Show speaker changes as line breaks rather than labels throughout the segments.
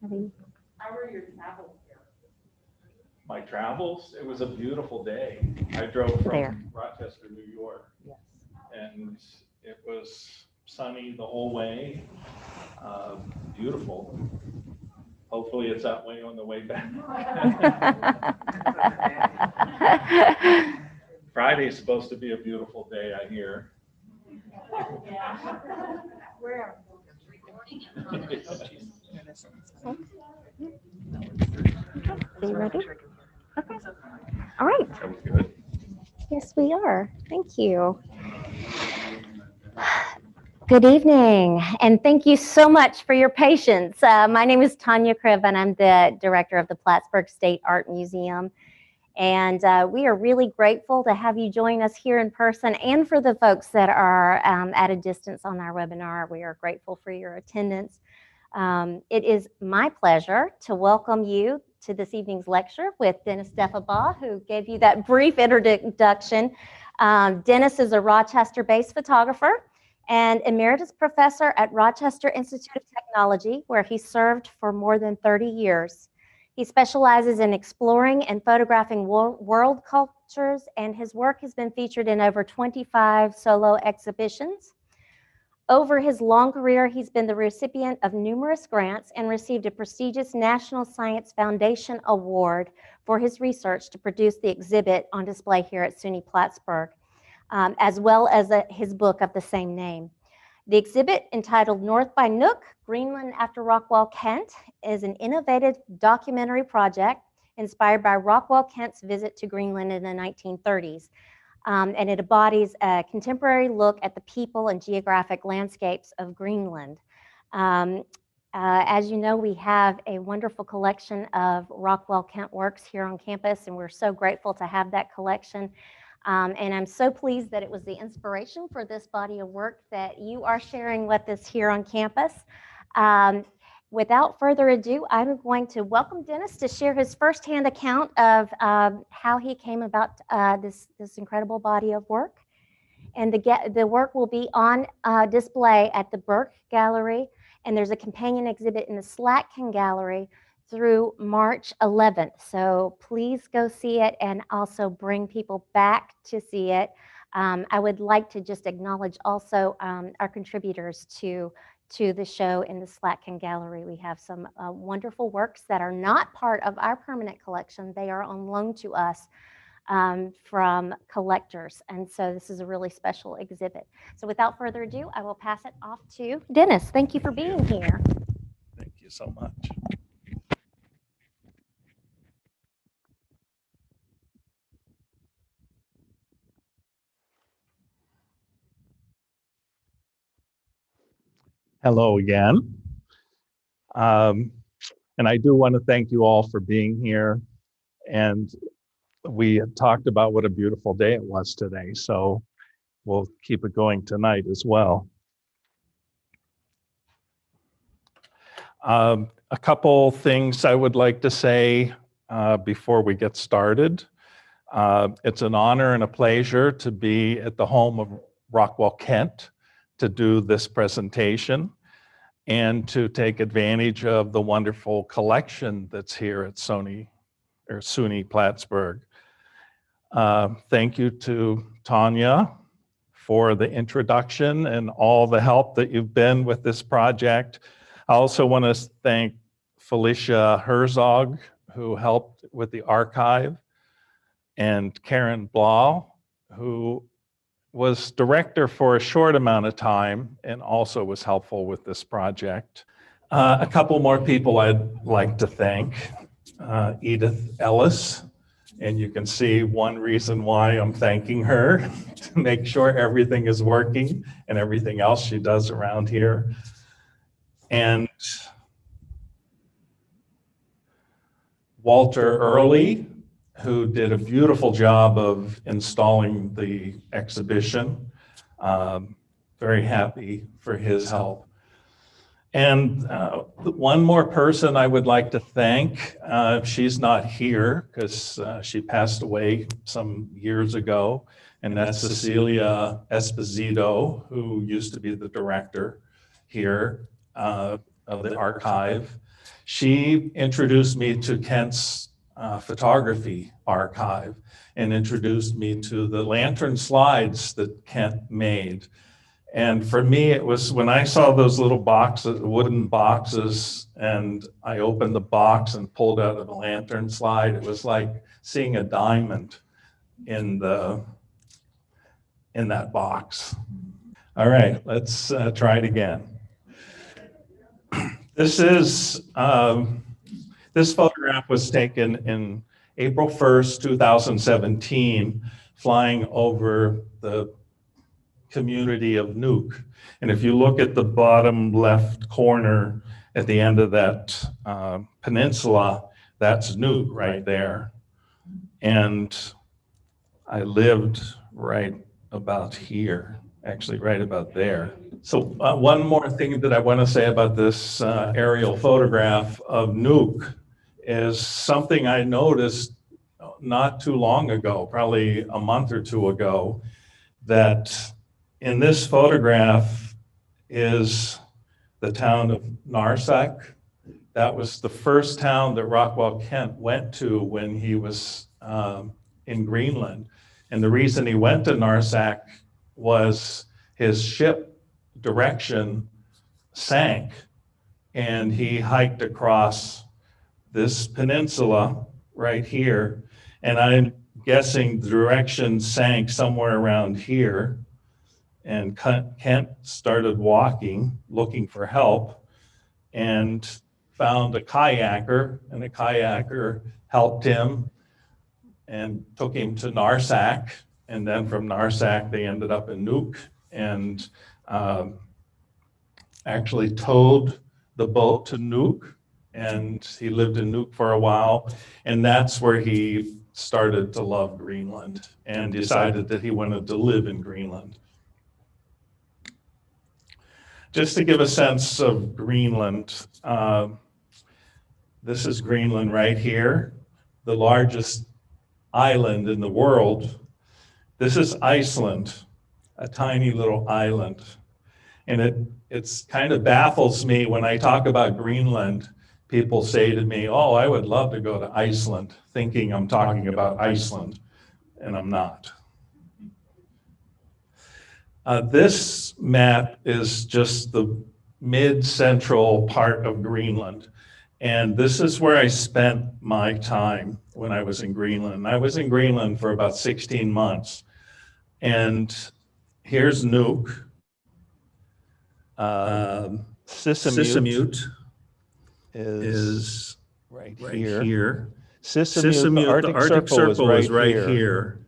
How were your travels here?
My travels, it was a beautiful day. I drove from Rochester, New York, and it was sunny the whole way, beautiful. Hopefully it's that way on the way back. Friday's supposed to be a beautiful day, I hear.
Where?
Are you ready? Okay. All right.
That was good.
Yes, we are. Thank you. Good evening, and thank you so much for your patience. My name is Tanya Cribb, and I'm the director of the Plattsburgh State Art Museum. And we are really grateful to have you join us here in person, and for the folks that are at a distance on our webinar. We are grateful for your attendance. It is my pleasure to welcome you to this evening's lecture with Denis Defibaugh, who gave you that brief introduction. Denis is a Rochester-based photographer and emeritus professor at Rochester Institute of Technology, where he served for more than 30 years. He specializes in exploring and photographing world cultures, and his work has been featured in over 25 solo exhibitions. Over his long career, he's been the recipient of numerous grants and received a prestigious National Science Foundation Award for his research to produce the exhibit on display here at SUNY Plattsburgh, as well as his book of the same name. The exhibit, entitled North by Nuuk, Greenland after Rockwell, Kent, is an innovative documentary project inspired by Rockwell Kent's visit to Greenland in the 1930s. And it embodies a contemporary look at the people and geographic landscapes of Greenland. As you know, we have a wonderful collection of Rockwell Kent works here on campus, and we're so grateful to have that collection. And I'm so pleased that it was the inspiration for this body of work that you are sharing with us here on campus. Without further ado, I'm going to welcome Denis to share his firsthand account of how he came about this incredible body of work. And the work will be on display at the Burke Gallery, and there's a companion exhibit in the Slatkin Gallery through March 11th. So please go see it and also bring people back to see it. I would like to just acknowledge also our contributors to the show in the Slatkin Gallery. We have some wonderful works that are not part of our permanent collection. They are on loan to us from collectors. And so this is a really special exhibit. So without further ado, I will pass it off to Denis. Thank you for being here.
Thank you so much. Hello again. And I do want to thank you all for being here. And we had talked about what a beautiful day it was today, so we'll keep it going tonight as well. A couple things I would like to say before we get started. It's an honor and a pleasure to be at the home of Rockwell Kent to do this presentation and to take advantage of the wonderful collection that's here at SUNY Plattsburgh. Thank you to Tanya for the introduction and all the help that you've been with this project. I also want to thank Felicia Herzog, who helped with the archive, and Karen Blau, who was director for a short amount of time and also was helpful with this project. A couple more people I'd like to thank. Edith Ellis, and you can see one reason why I'm thanking her, to make sure everything is working and everything else she does around here. And Walter Early, who did a beautiful job of installing the exhibition. Very happy for his help. And one more person I would like to thank. She's not here because she passed away some years ago, and that's Cecilia Esposito, who used to be the director here. of the archive. She introduced me to Kent's photography archive and introduced me to the lantern slides that Kent made. And for me, it was when I saw those little boxes, wooden boxes, and I opened the box and pulled out a lantern slide, it was like seeing a diamond in that box. All right, let's try it again. This photograph was taken in April 1st, 2017, flying over the community of Nuuk. And if you look at the bottom left corner at the end of that peninsula, that's Nuuk right there. And I lived right about here, actually right about there. So one more thing that I want to say about this aerial photograph of Nuuk is something I noticed not too long ago, probably a month or two ago, that in this photograph is the town of Narsaq. That was the first town that Rockwell Kent went to when he was in Greenland. And the reason he went to Narsaq was his ship direction sank, and he hiked across this peninsula right here. And I'm guessing the direction sank somewhere around here. And Kent started walking, looking for help, and found a kayaker, and a kayaker helped him and took him to Narsaq. And then from Narsaq, they ended up in Nuuk and actually towed the boat to Nuuk. And he lived in Nuuk for a while. And that's where he started to love Greenland and decided that he wanted to live in Greenland. Just to give a sense of Greenland, this is Greenland right here, the largest island in the world. This is Iceland, a tiny little island. And it's kind of baffles me when I talk about Greenland. People say to me, oh, I would love to go to Iceland, thinking I'm talking about Iceland, and I'm not. This map is just the mid-central part of Greenland. And this is where I spent my time when I was in Greenland. I was in Greenland for about 16 months. And here's Nuuk. Sissamute is right here. Sissamute, the Arctic Circle is right here.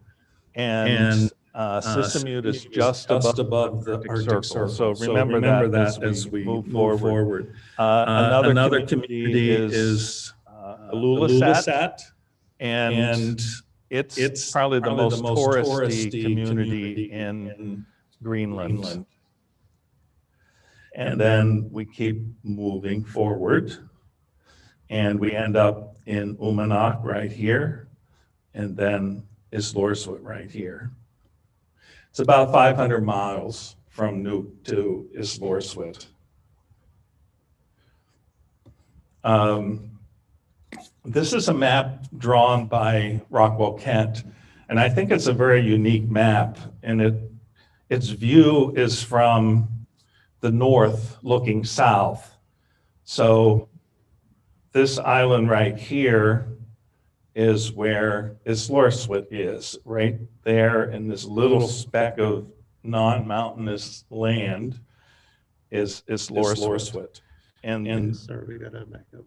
And Sissamute is just above the Arctic Circle. So remember that as we move forward. Another community is Ilulissat, and it's probably the most touristy community in Greenland. And then we keep moving forward, and we end up in Uummannaq right here, and then Islorsut right here. It's about 500 miles from Nuuk to Islorsut. This is a map drawn by Rockwell Kent, and I think it's a very unique map, and its view is from the north looking south. So this island right here is where Islorsut is, right there in this little speck of non-mountainous land is Islorsut. And
sorry, we gotta back up.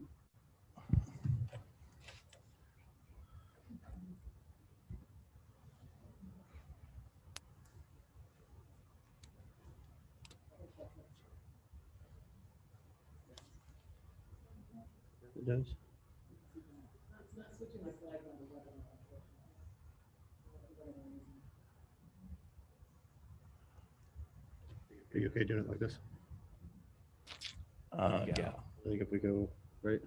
It does. Are you okay doing it like this?
yeah.
I think if we go right,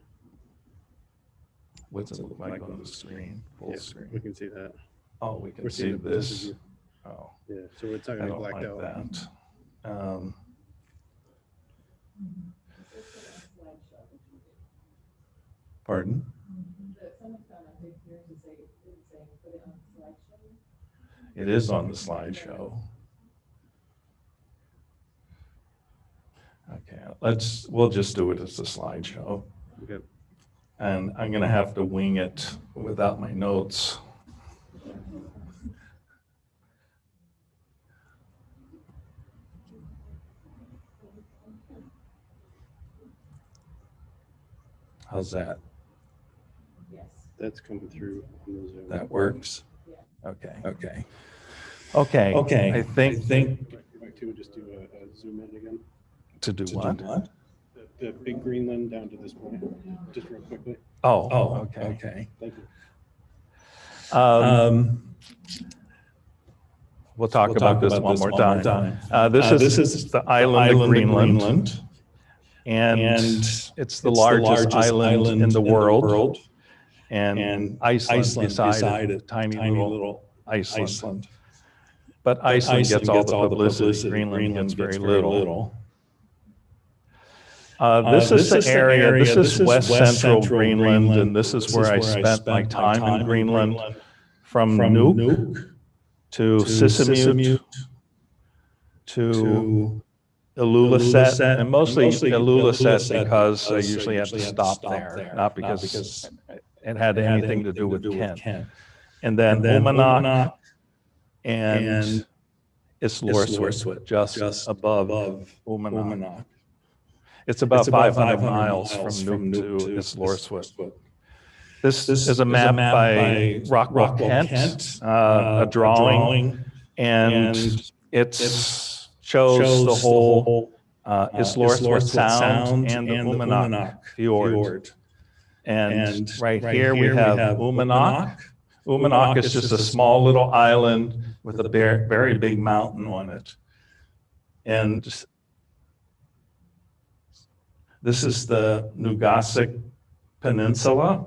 What's it look like on the screen? Full
yeah,
screen.
we can see that.
Oh, we can
We're
see
seeing this
this.
is
Oh,
Yeah, so it's not
I
gonna be
don't
blacked
like
out.
that. Pardon?
The someone's got a big here to say, put it on the slideshow.
It is on the slideshow. Okay, we'll just do it as a slideshow.
Okay.
And I'm gonna have to wing it without my notes. How's that?
Yes.
That's coming through on the Zoom.
That works?
Yeah.
Okay, okay. Okay, I think
If I could just do a zoom in again.
to do what?
The big Greenland down to this point, just real quickly.
Oh, okay.
Thank you.
We'll talk about this one more time. This is the island of Greenland, and it's the largest island in the world. And Iceland beside it, tiny little Iceland. But Iceland gets all the publicity. Greenland gets very little. This is the area, this is West Central Greenland, and this is where I spent my time in Greenland, from Nuuk to Sisimiut to Ilulissat, and mostly Ilulissat because I usually have to stop there, not because it had anything to do with Kent. And then Uummannaq and Islorssuit, just above Uummannaq. It's about 500 miles from Nuuk to Islorssuit. This is a map by Rockwell Kent, a drawing, and it shows the whole Islorssuit Sound and the Uummannaq Fjord. And right here we have Uummannaq. Uummannaq is just a small little island with a very big mountain on it. And this is the Nuuk Peninsula,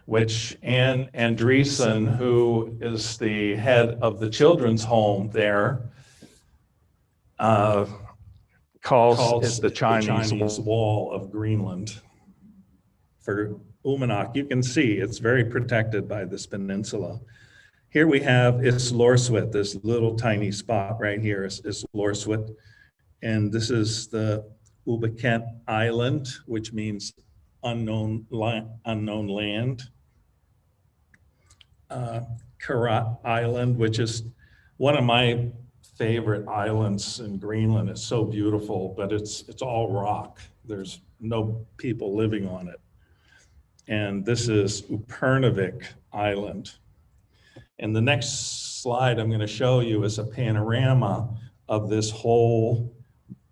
which Ann Andreessen, who is the head of the children's home there, calls it the Chinese Wall of Greenland. For Uummannaq, you can see it's very protected by this peninsula. Here we have Islorssuit, this little tiny spot right here is Islorssuit. And this is the Ubakent Island, which means unknown land. Karat Island, which is one of my favorite islands in Greenland. It's so beautiful, but it's all rock. There's no people living on it. And this is Upernavik Island. And the next slide I'm going to show you is a panorama of this whole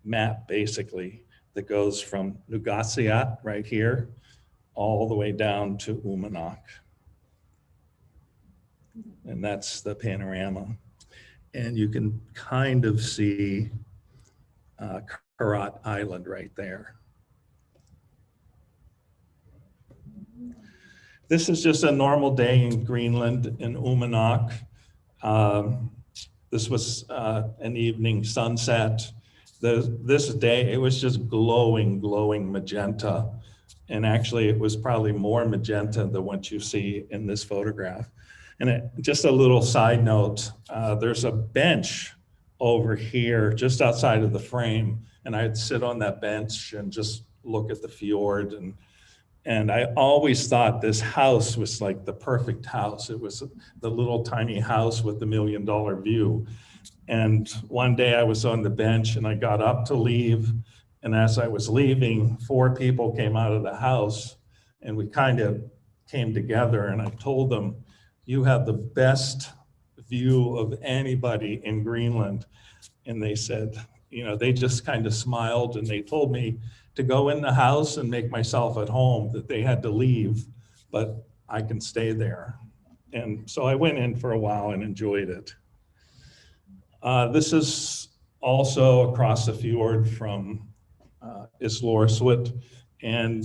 map, basically, that goes from Nuuk right here all the way down to Uummannaq. And that's the panorama. And you can kind of see Karat Island right there. This is just a normal day in Greenland in Uummannaq. This was an evening sunset. This day, it was just glowing magenta. And actually, it was probably more magenta than what you see in this photograph. And just a little side note, there's a bench over here just outside of the frame. And I'd sit on that bench and just look at the fjord. And I always thought this house was like the perfect house. It was the little tiny house with the $1 million view. And one day I was on the bench and I got up to leave. And as I was leaving, 4 people came out of the house and we kind of came together and I told them, "You have the best view of anybody in Greenland." And they said, they just kind of smiled and they told me to go in the house and make myself at home, that they had to leave, but I can stay there. And so I went in for a while and enjoyed it. This is also across the fjord from Islorssuit. And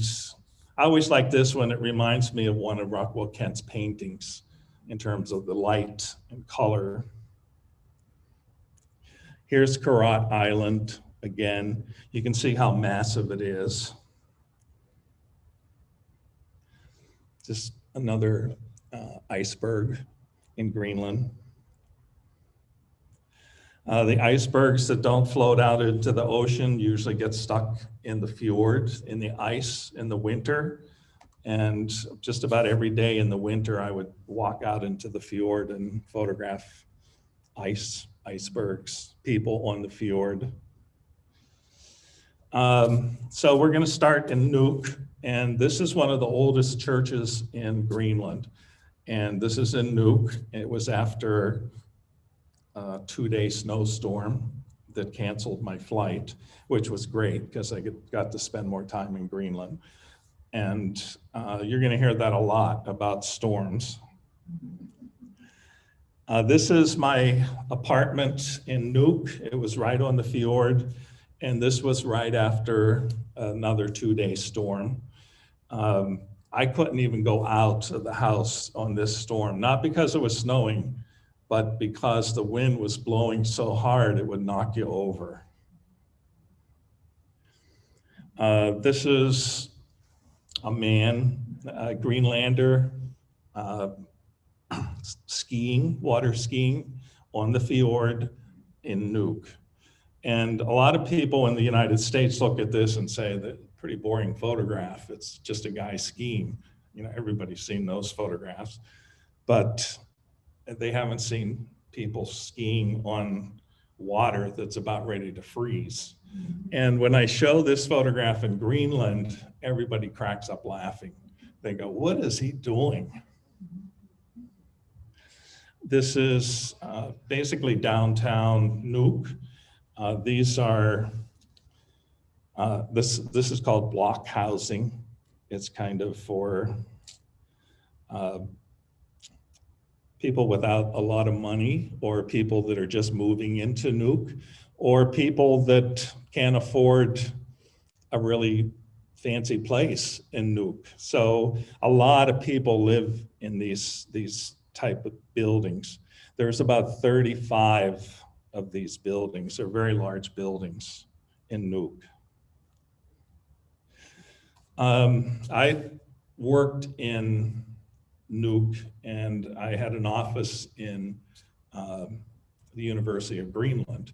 I always like this one. It reminds me of one of Rockwell Kent's paintings in terms of the light and color. Here's Karat Island. Again, you can see how massive it is. Just another iceberg in Greenland. The icebergs that don't float out into the ocean usually get stuck in the fjord, in the ice in the winter. And just about every day in the winter, I would walk out into the fjord and photograph icebergs, people on the fjord. So we're going to start in Nuuk, and this is one of the oldest churches in Greenland. And this is in Nuuk. It was after a 2-day snowstorm that canceled my flight, which was great because I got to spend more time in Greenland. And you're going to hear that a lot about storms. This is my apartment in Nuuk. It was right on the fjord. And this was right after another 2-day storm. I couldn't even go out of the house on this storm, not because it was snowing, but because the wind was blowing so hard it would knock you over. This is a man, a Greenlander, water skiing on the fjord in Nuuk. And a lot of people in the United States look at this and say that pretty boring photograph. It's just a guy skiing. You know, everybody's seen those photographs, but they haven't seen people skiing on water that's about ready to freeze. And when I show this photograph in Greenland, everybody cracks up laughing. They go, "What is he doing?" This is basically downtown Nuuk. These are, this is called block housing. It's kind of for people without a lot of money, or people that are just moving into Nuuk, or people that can't afford a really fancy place in Nuuk. So a lot of people live in these type of buildings. There's about 35 of these buildings. They're very large buildings in Nuuk. I worked in Nuuk, and I had an office in the University of Greenland.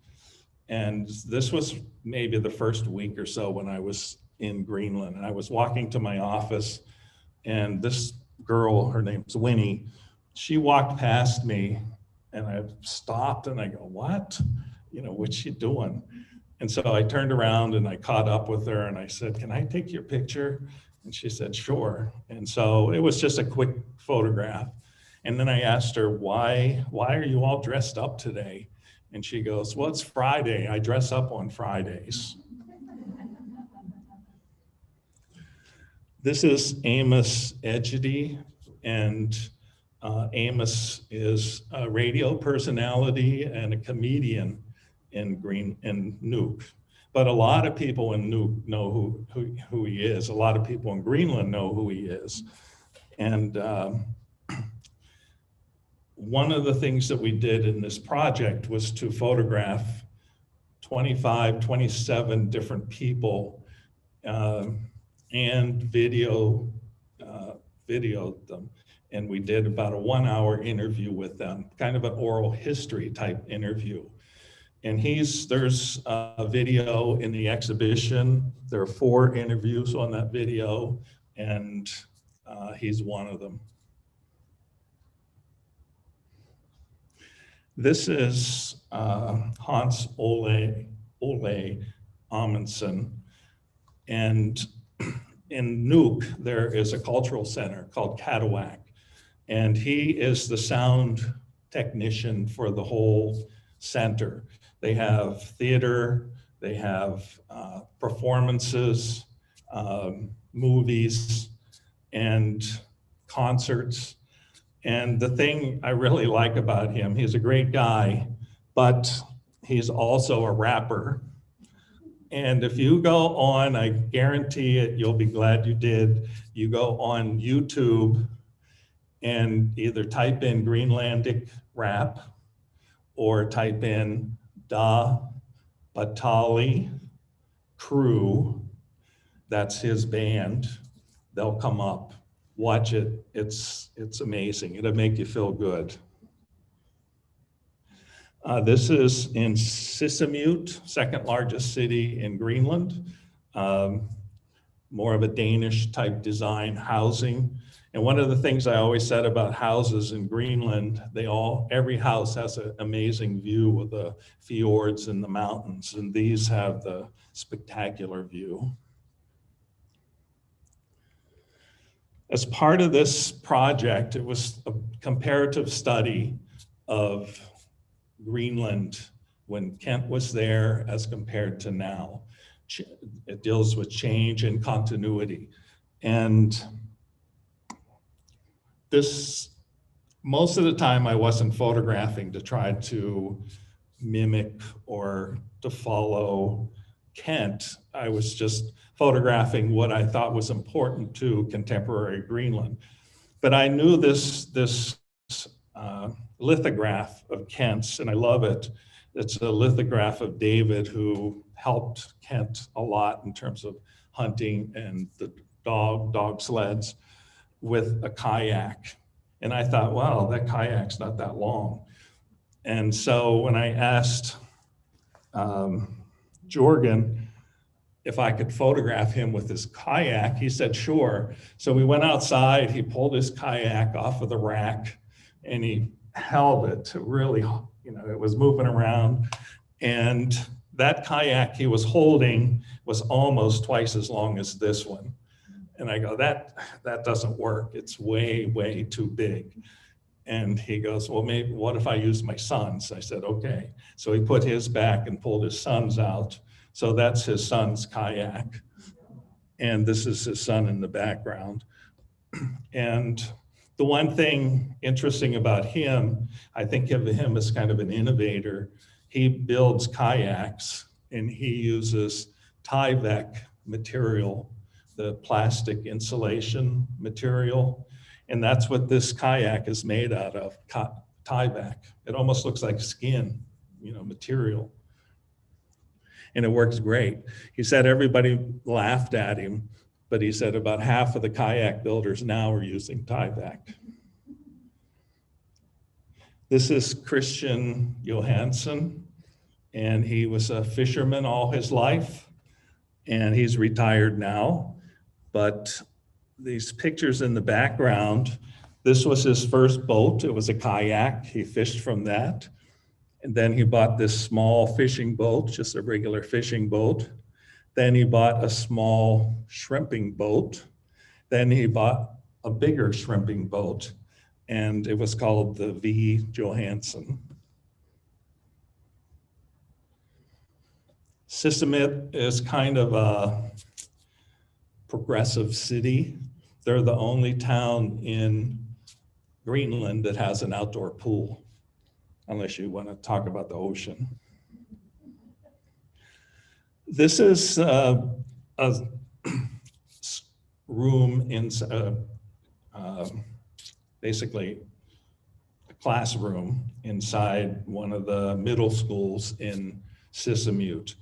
And this was maybe the first week or so when I was in Greenland. And I was walking to my office, and this girl, her name's Winnie, she walked past me, and I stopped and I go, "What? You know, what's she doing?" And so I turned around and I caught up with her and I said, "Can I take your picture?" And she said, "Sure." And so it was just a quick photograph. And then I asked her, why are you all dressed up today? And she goes, "Well, it's Friday. I dress up on Fridays." This is Amos Edgety, and Amos is a radio personality and a comedian in Nuuk. But a lot of people in Nuuk know who he is. A lot of people in Greenland know who he is. And one of the things that we did in this project was to photograph 25, 27 different people and video them. And we did about a 1-hour interview with them, kind of an oral history type interview. And there's a video in the exhibition. There are 4 interviews on that video, and he's one of them. This is Hans Ole Amundsen. And in Nuuk, there is a cultural center called Katawak. And he is the sound technician for the whole center. They have theater, they have performances, movies, and concerts. And the thing I really like about him, he's a great guy, but he's also a rapper. And if you go on, I guarantee it, you'll be glad you did. You go on YouTube and either type in Greenlandic rap or type in Da Batali Crew, that's his band, they'll come up. watch it. It's amazing. It'll make you feel good. This is in Sisimiut, second largest city in Greenland. More of a Danish type design housing. And one of the things I always said about houses in Greenland, every house has an amazing view of the fjords and the mountains, and these have the spectacular view. As part of this project, it was a comparative study of Greenland when Kent was there as compared to now. It deals with change and continuity. And most of the time I wasn't photographing to try to mimic or to follow Kent. I was just photographing what I thought was important to contemporary Greenland. But I knew this lithograph of Kent's, and I love it. It's a lithograph of David, who helped Kent a lot in terms of hunting and the dog sleds with a kayak. And I thought, wow, that kayak's not that long. And so when I asked Jorgen if I could photograph him with his kayak, he said, sure. So we went outside, he pulled his kayak off of the rack and he held it to really, it was moving around. And that kayak he was holding was almost twice as long as this one. And I go, that doesn't work. It's way, way too big. And he goes, well, maybe, what if I use my son's? I said, okay. So he put his back and pulled his son's out. So that's his son's kayak. And this is his son in the background. And the one thing interesting about him, I think of him as kind of an innovator. He builds kayaks and he uses Tyvek material, the plastic insulation material. And that's what this kayak is made out of, Tyvek. It almost looks like skin, material. And it works great. He said everybody laughed at him, but he said about half of the kayak builders now are using Tyvek. This is Christian Johansson, and he was a fisherman all his life, and he's retired now. But these pictures in the background, this was his first boat. It was a kayak. He fished from that. And then he bought this small fishing boat, just a regular fishing boat. Then he bought a small shrimping boat. Then he bought a bigger shrimping boat, and it was called the V. Johansson. Sisimiut is kind of a progressive city. They're the only town in Greenland that has an outdoor pool, unless you want to talk about the ocean. This is a room in basically a classroom inside one of the middle schools in Sisimiut.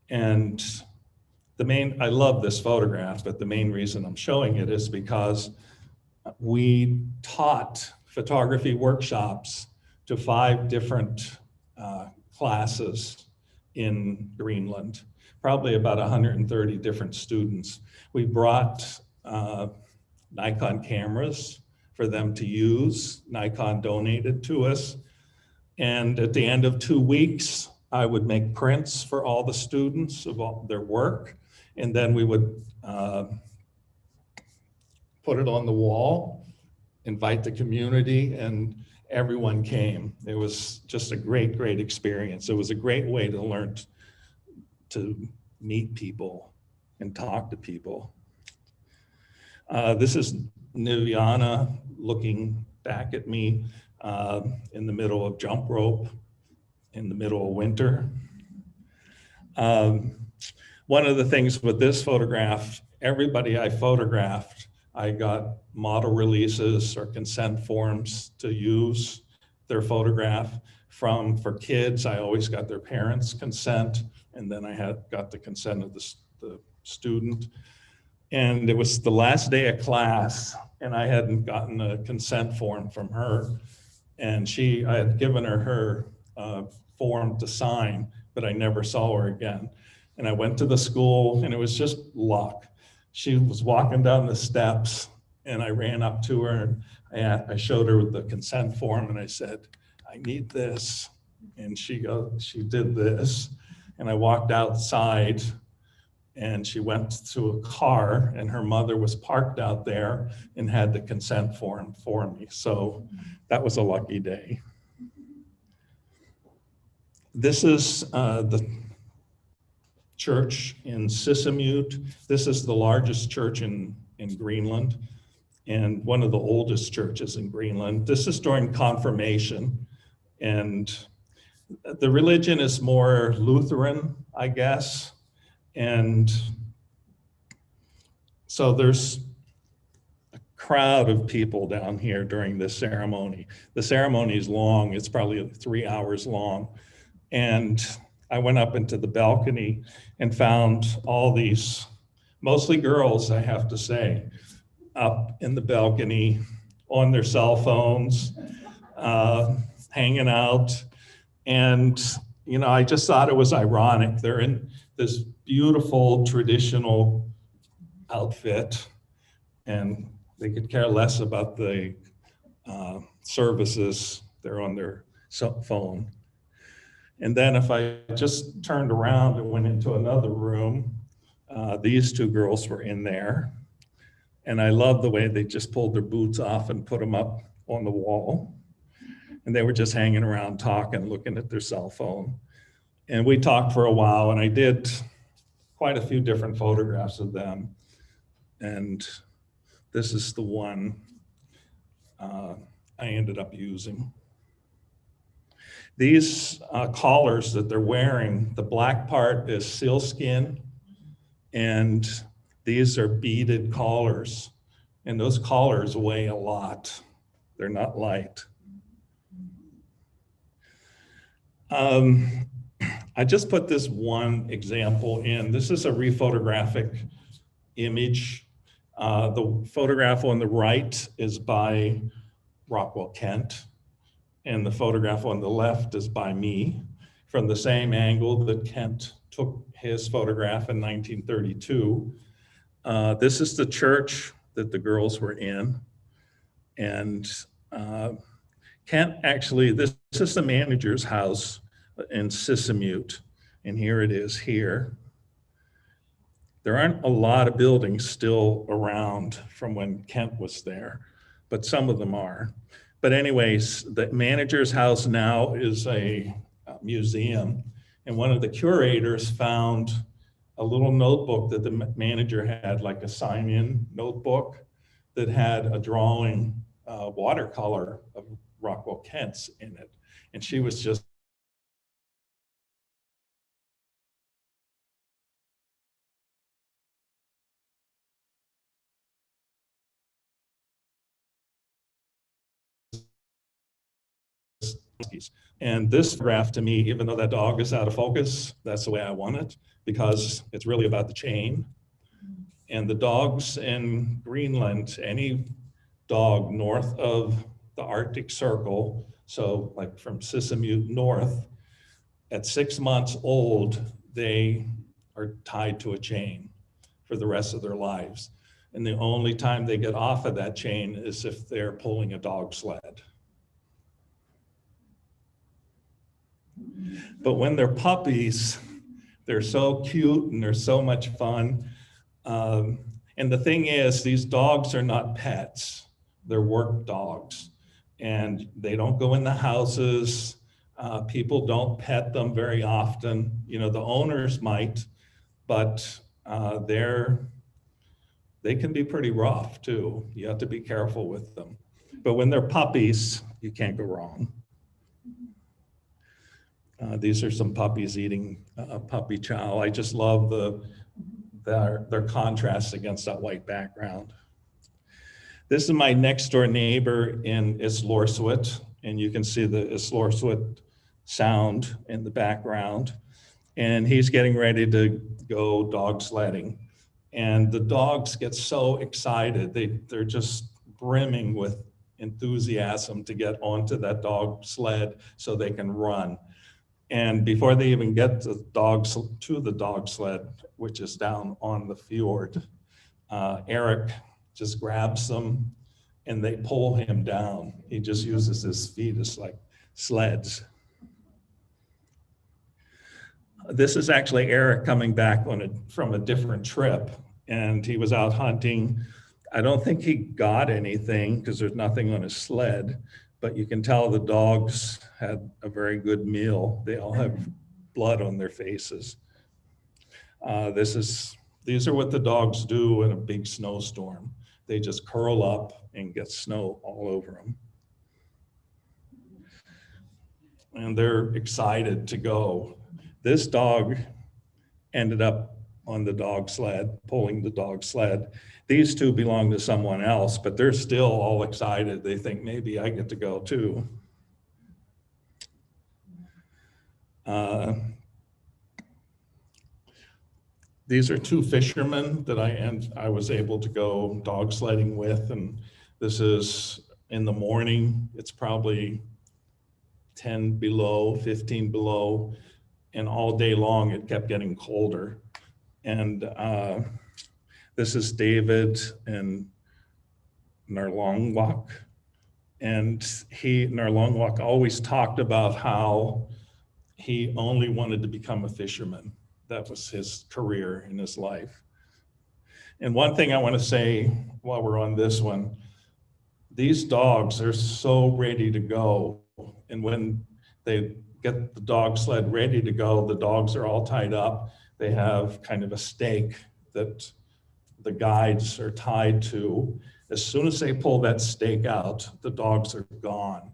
And I love this photograph, but the main reason I'm showing it is because we taught photography workshops to 5 different classes in Greenland, probably about 130 different students. We brought Nikon cameras for them to use. Nikon donated to us. And at the end of 2 weeks, I would make prints for all the students of all their work. And then we would put it on the wall, invite the community, and everyone came. It was just a great, great experience. It was a great way to learn to meet people and talk to people. This is Niviana looking back at me in the middle of jump rope in the middle of winter. One of the things with this photograph, everybody I photographed, I got model releases or consent forms to use their photograph from. For kids, I always got their parents' consent, and then I got the consent of the student. And it was the last day of class, and I hadn't gotten a consent form from her. And I had given her form to sign, but I never saw her again. And I went to the school, and it was just luck. She was walking down the steps, and I ran up to her, and I showed her the consent form, and I said, I need this. And she did this. And I walked outside, and she went to a car, and her mother was parked out there and had the consent form for me. So that was a lucky day. This is the church in Sissamute. This is the largest church in Greenland and one of the oldest churches in Greenland. This is during Confirmation, and the religion is more Lutheran, I guess. And so there's a crowd of people down here during this ceremony. The ceremony is long, it's probably 3 hours long. And I went up into the balcony and found all these, mostly girls, I have to say, up in the balcony on their cell phones, hanging out. And, you know, I just thought it was ironic. They're in this beautiful traditional outfit, and they could care less about the services. They're on their phone. And then if I just turned around and went into another room, these two girls were in there. And I love the way they just pulled their boots off and put them up on the wall. And they were just hanging around talking, looking at their cell phone. And we talked for a while, and I did quite a few different photographs of them. And this is the one I ended up using. These collars that they're wearing, the black part is sealskin, and these are beaded collars. And those collars weigh a lot. They're not light. I just put this one example in. This is a rephotographic image. The photograph on the right is by Rockwell Kent, and the photograph on the left is by me from the same angle that Kent took his photograph in 1932. This is the church that the girls were in. And Kent actually, this is the manager's house in Sissamute, and here it is here. There aren't a lot of buildings still around from when Kent was there, but some of them are. But anyways, the manager's house now is a museum, and one of the curators found a little notebook that the manager had, like a sign-in notebook that had a drawing, watercolor of Rockwell Kent's in it. And she was just and this graph to me, even though that dog is out of focus, that's the way I want it, because it's really about the chain. And the dogs in Greenland, any dog north of the Arctic Circle, so like from Sissamute north, at 6 months old, they are tied to a chain for the rest of their lives. And the only time they get off of that chain is if they're pulling a dog sled. But when they're puppies, they're so cute and they're so much fun. And the thing is, these dogs are not pets. They're work dogs. And they don't go in the houses. People don't pet them very often. You know, the owners might, but they can be pretty rough too. You have to be careful with them. But when they're puppies, you can't go wrong. These are some puppies eating puppy chow. I just love their contrast against that white background. This is my next door neighbor in Islorsuit, and you can see the Islorsuit Sound in the background. And he's getting ready to go dog sledding. And the dogs get so excited. They're just brimming with enthusiasm to get onto that dog sled so they can run. And before they even get to the dog sled, which is down on the fjord, Eric just grabs them and they pull him down. He just uses his feet as like sleds. This is actually Eric coming back from a different trip, and he was out hunting. I don't think he got anything because there's nothing on his sled, but you can tell the dogs had a very good meal. They all have blood on their faces. These are what the dogs do in a big snowstorm. They just curl up and get snow all over them. And they're excited to go. This dog ended up on the dog sled, pulling the dog sled. These two belong to someone else, but they're still all excited. They think maybe I get to go too. These are two fishermen that I was able to go dog sledding with, and this is in the morning. It's probably 10 below, 15 below, and all day long it kept getting colder. And this is David and Narlongwak. And Narlongwak always talked about how he only wanted to become a fisherman. That was his career in his life. And one thing I want to say while we're on this one, these dogs are so ready to go. And when they get the dog sled ready to go, the dogs are all tied up. They have kind of a stake that the guides are tied to. As soon as they pull that stake out, the dogs are gone.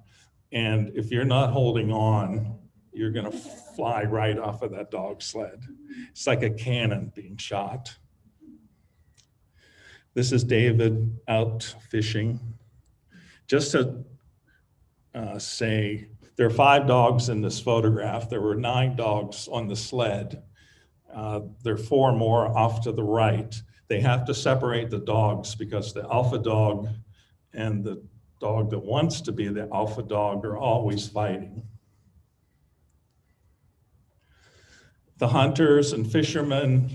And if you're not holding on, you're gonna fly right off of that dog sled. It's like a cannon being shot. This is David out fishing. Just to say, there are 5 dogs in this photograph. There were 9 dogs on the sled. There are 4 more off to the right. They have to separate the dogs because the alpha dog and the dog that wants to be the alpha dog are always fighting. The hunters and fishermen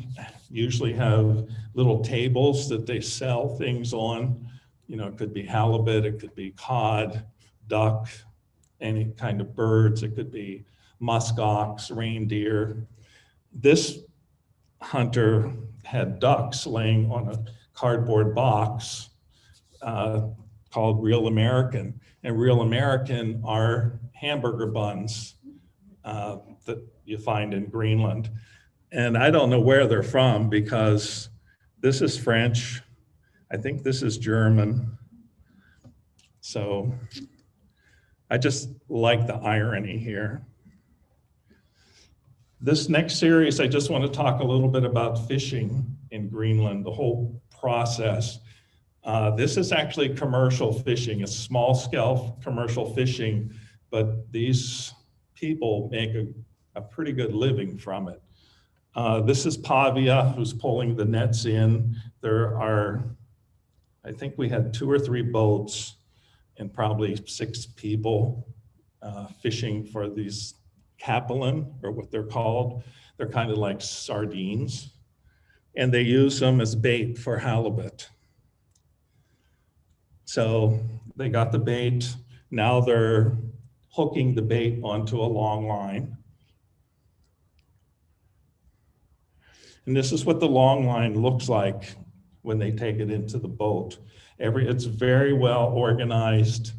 usually have little tables that they sell things on. You know, it could be halibut, it could be cod, duck, any kind of birds. It could be muskox, reindeer. This hunter had ducks laying on a cardboard box called Real American. And Real American are hamburger buns that you find in Greenland. And I don't know where they're from because this is French. I think this is German. So I just like the irony here. This next series, I just want to talk a little bit about fishing in Greenland, the whole process. This is actually commercial fishing. It's small scale commercial fishing, but these people make a pretty good living from it. This is Pavia, who's pulling the nets in. There are, I think we had 2 or 3 boats and probably 6 people fishing for these capelin, or what they're called. They're kind of like sardines, and they use them as bait for halibut. So they got the bait. Now they're hooking the bait onto a long line. And this is what the long line looks like when they take it into the boat. It's very well organized.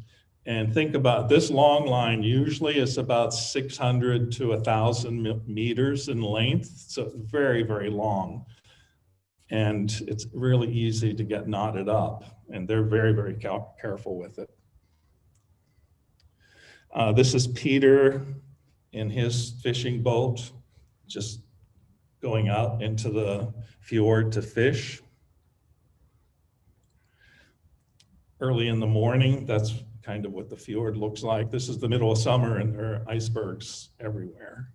And think about this long line usually is about 600 to 1,000 meters in length. So very, very long. And it's really easy to get knotted up. And they're very, very careful with it. This is Peter in his fishing boat, just going out into the fjord to fish. Early in the morning, that's kind of what the fjord looks like. This is the middle of summer and there are icebergs everywhere.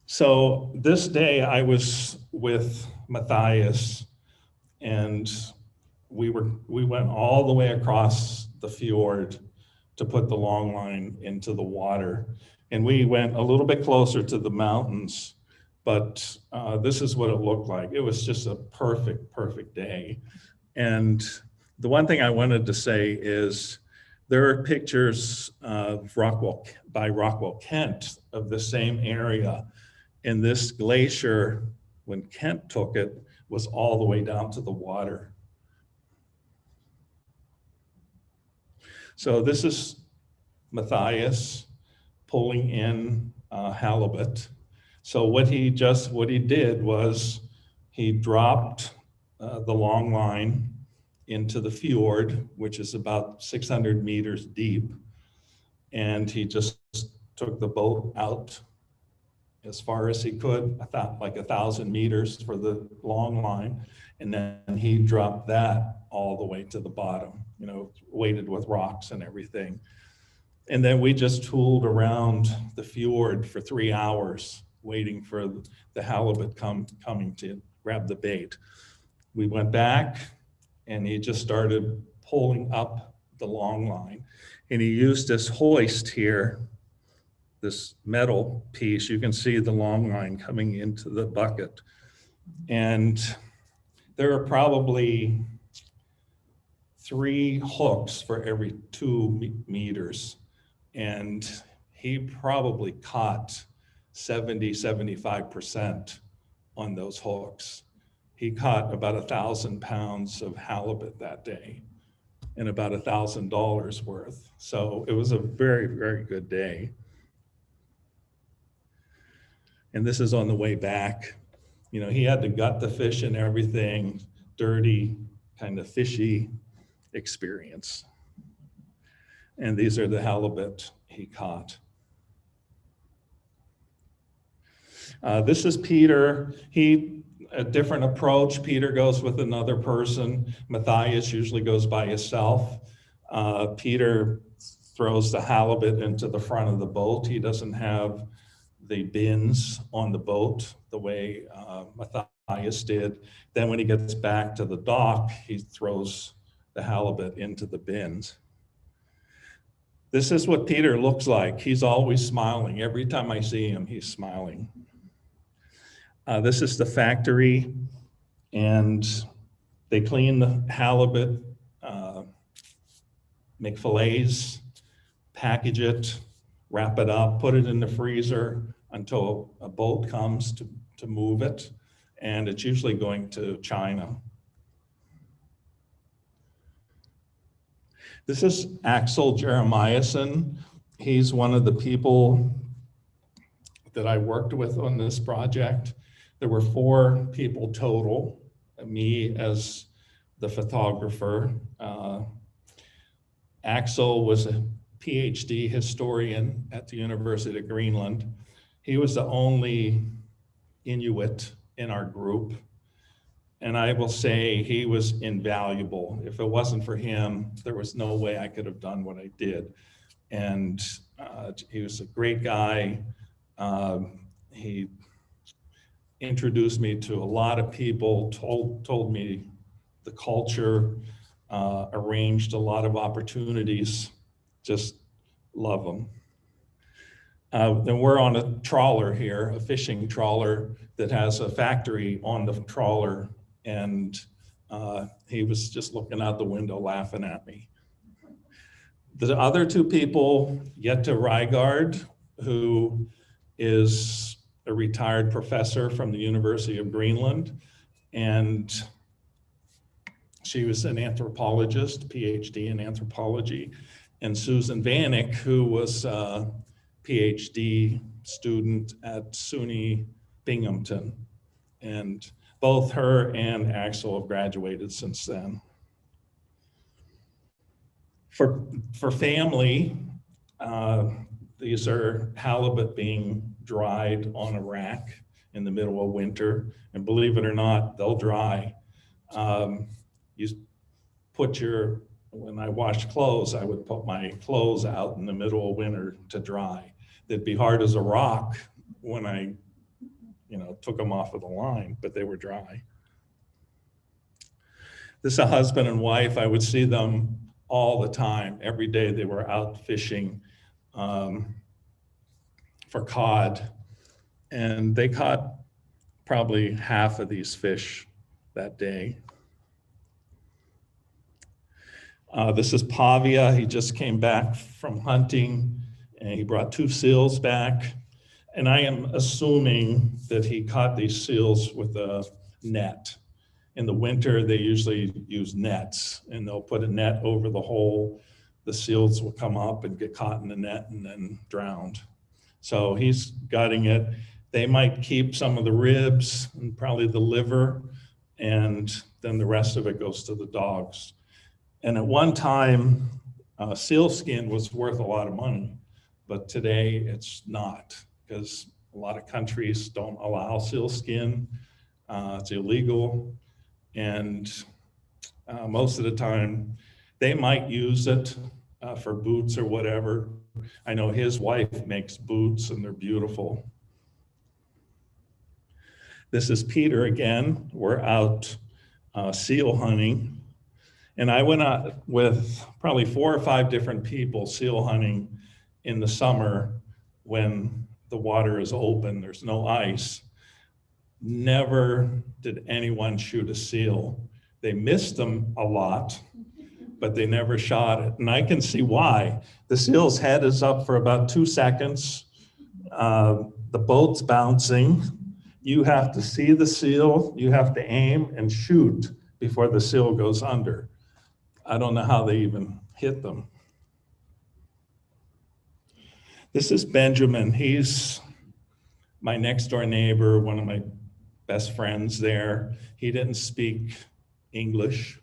So this day I was with Matthias, and we went all the way across the fjord to put the long line into the water. And we went a little bit closer to the mountains, but this is what it looked like. It was just a perfect day. And the one thing I wanted to say is there are pictures of by Rockwell, Kent, of the same area. And this glacier, when Kent took it, was all the way down to the water. So this is Matthias pulling in halibut. So what he did was he dropped the long line into the fjord, which is about 600 meters deep. And he just took the boat out as far as he could, like 1,000 meters for the long line. And then he dropped that all the way to the bottom, weighted with rocks and everything. And then we just tooled around the fjord for 3 hours, waiting for the halibut coming to grab the bait. We went back and he just started pulling up the long line. And he used this hoist here, this metal piece. You can see the long line coming into the bucket. And there are probably 3 hooks for every 2 meters. And he probably caught 75% on those hooks. He caught about 1,000 pounds of halibut that day and about $1,000 worth. So it was a very good day. And this is on the way back. He had to gut the fish and everything, dirty, kind of fishy experience. And these are the halibut he caught. This is Peter. A different approach. Peter goes with another person. Matthias usually goes by himself. Peter throws the halibut into the front of the boat. He doesn't have the bins on the boat the way Matthias did. Then when he gets back to the dock, he throws the halibut into the bins. This is what Peter looks like. He's always smiling. Every time I see him, he's smiling. This is the factory, and they clean the halibut, make fillets, package it, wrap it up, put it in the freezer until a boat comes to move it, and it's usually going to China. This is Axel Jeremiason. He's one of the people that I worked with on this project. There were 4 people total, me as the photographer. Axel was a PhD historian at the University of Greenland. He was the only Inuit in our group. And I will say he was invaluable. If it wasn't for him, there was no way I could have done what I did. And he was a great guy. He introduced me to a lot of people, told me the culture, arranged a lot of opportunities. Just love him. Then we're on a trawler here, a fishing trawler that has a factory on the trawler, and he was just looking out the window laughing at me. The other 2 people, Jette Rygaard, who is a retired professor from the University of Greenland, and she was an anthropologist, PhD in anthropology, and Susan Vanek, who was a PhD student at SUNY Binghamton. And both her and Axel have graduated since then. For family, these are halibut being dried on a rack in the middle of winter. And believe it or not, they'll dry. When I washed clothes, I would put my clothes out in the middle of winter to dry. They'd be hard as a rock when I, took them off of the line, but they were dry. This is a husband and wife. I would see them all the time. Every day they were out fishing for cod. And they caught probably half of these fish that day. This is Pavia. He just came back from hunting and he brought 2 seals back. And I am assuming that he caught these seals with a net. In the winter, they usually use nets and they'll put a net over the hole. The seals will come up and get caught in the net and then drowned. So he's gutting it. They might keep some of the ribs and probably the liver, and then the rest of it goes to the dogs. And at one time, seal skin was worth a lot of money, but today it's not, because a lot of countries don't allow seal skin. It's illegal. And most of the time, they might use it for boots or whatever. I know his wife makes boots and they're beautiful. This is Peter again. We're out seal hunting. And I went out with probably 4 or 5 different people seal hunting in the summer when the water is open, there's no ice. Never did anyone shoot a seal. They missed them a lot, but they never shot it. And I can see why. The seal's head is up for about 2 seconds. The boat's bouncing. You have to see the seal, you have to aim and shoot before the seal goes under. I don't know how they even hit them. This is Benjamin. He's my next door neighbor, one of my best friends there. He didn't speak English.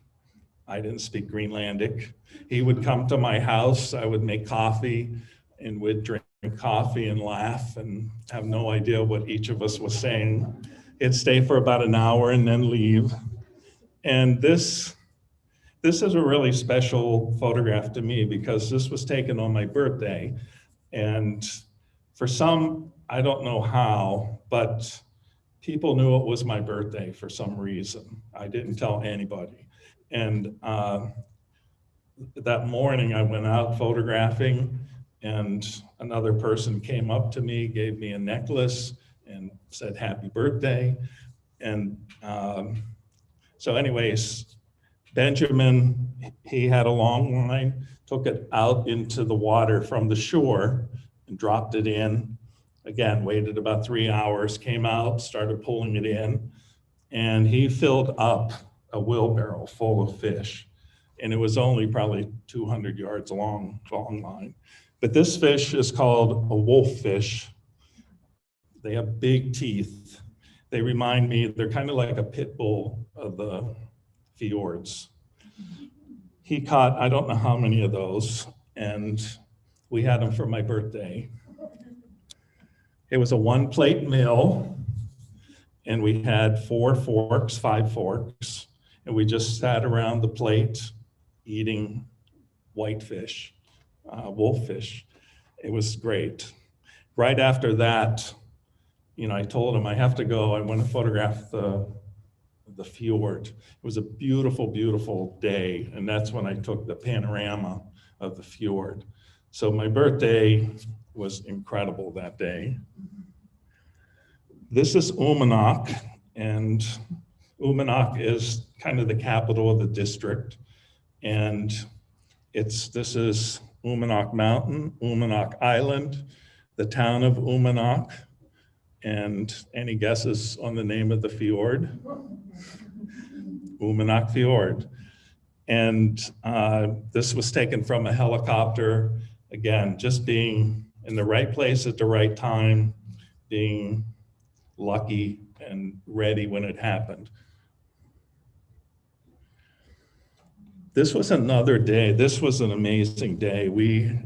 I didn't speak Greenlandic. He would come to my house, I would make coffee, and we'd drink coffee and laugh and have no idea what each of us was saying. He'd stay for about an hour and then leave. And this is a really special photograph to me because this was taken on my birthday. And for some, I don't know how, but people knew it was my birthday for some reason. I didn't tell anybody. And that morning I went out photographing, and another person came up to me, gave me a necklace and said, "Happy birthday." And so anyways, Benjamin, he had a long line, took it out into the water from the shore and dropped it in. Again, waited about 3 hours, came out, started pulling it in, and he filled up a wheelbarrow full of fish. And it was only probably 200 yards long line. But this fish is called a wolffish. They have big teeth. They remind me, they're kind of like a pit bull of the fjords. He caught, I don't know how many of those, and we had them for my birthday. It was a 1-plate meal, and we had 5 forks, and we just sat around the plate eating whitefish, wolffish. It was great. Right after that, I told him I have to go. I want to photograph the fjord. It was a beautiful, beautiful day, and that's when I took the panorama of the fjord. So my birthday was incredible that day. This is Uummannaq, and Uummannaq is kind of the capital of the district. And this is Uummannaq Mountain, Uummannaq Island, the town of Uummannaq. And any guesses on the name of the fjord? Uummannaq Fjord. And this was taken from a helicopter. Again, just being in the right place at the right time, being lucky and ready when it happened. This was another day. This was an amazing day. We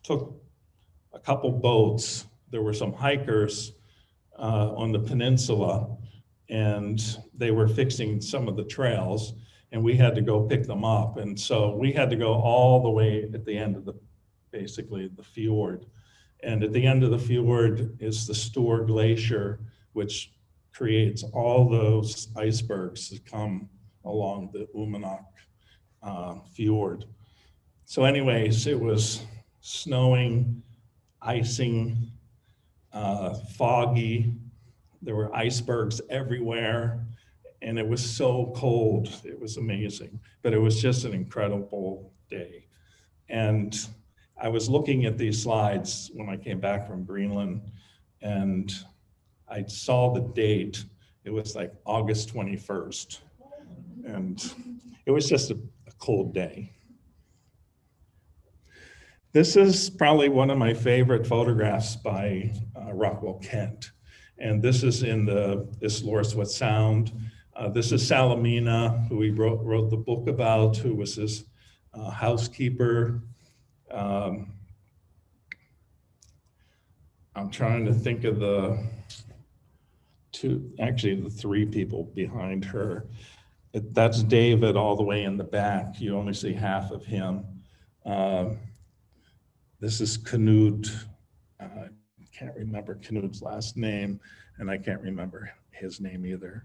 took a couple boats. There were some hikers on the peninsula, and they were fixing some of the trails, and we had to go pick them up. And so we had to go all the way at the end of basically the fjord. And at the end of the fjord is the Store Glacier, which creates all those icebergs that come along the Uummannaq fjord. So anyways, it was snowing, icing, foggy. There were icebergs everywhere, and it was so cold. It was amazing, but it was just an incredible day. And I was looking at these slides when I came back from Greenland, and I saw the date. It was like August 21st, and it was just a cold day. This is probably one of my favorite photographs by Rockwell Kent. And this is in the Islorsuit Sound. This is Salamina, who he wrote the book about, who was his housekeeper. I'm trying to think of the three people behind her. That's David all the way in the back. You only see half of him. This is Knut. I can't remember Knut's last name, and I can't remember his name either.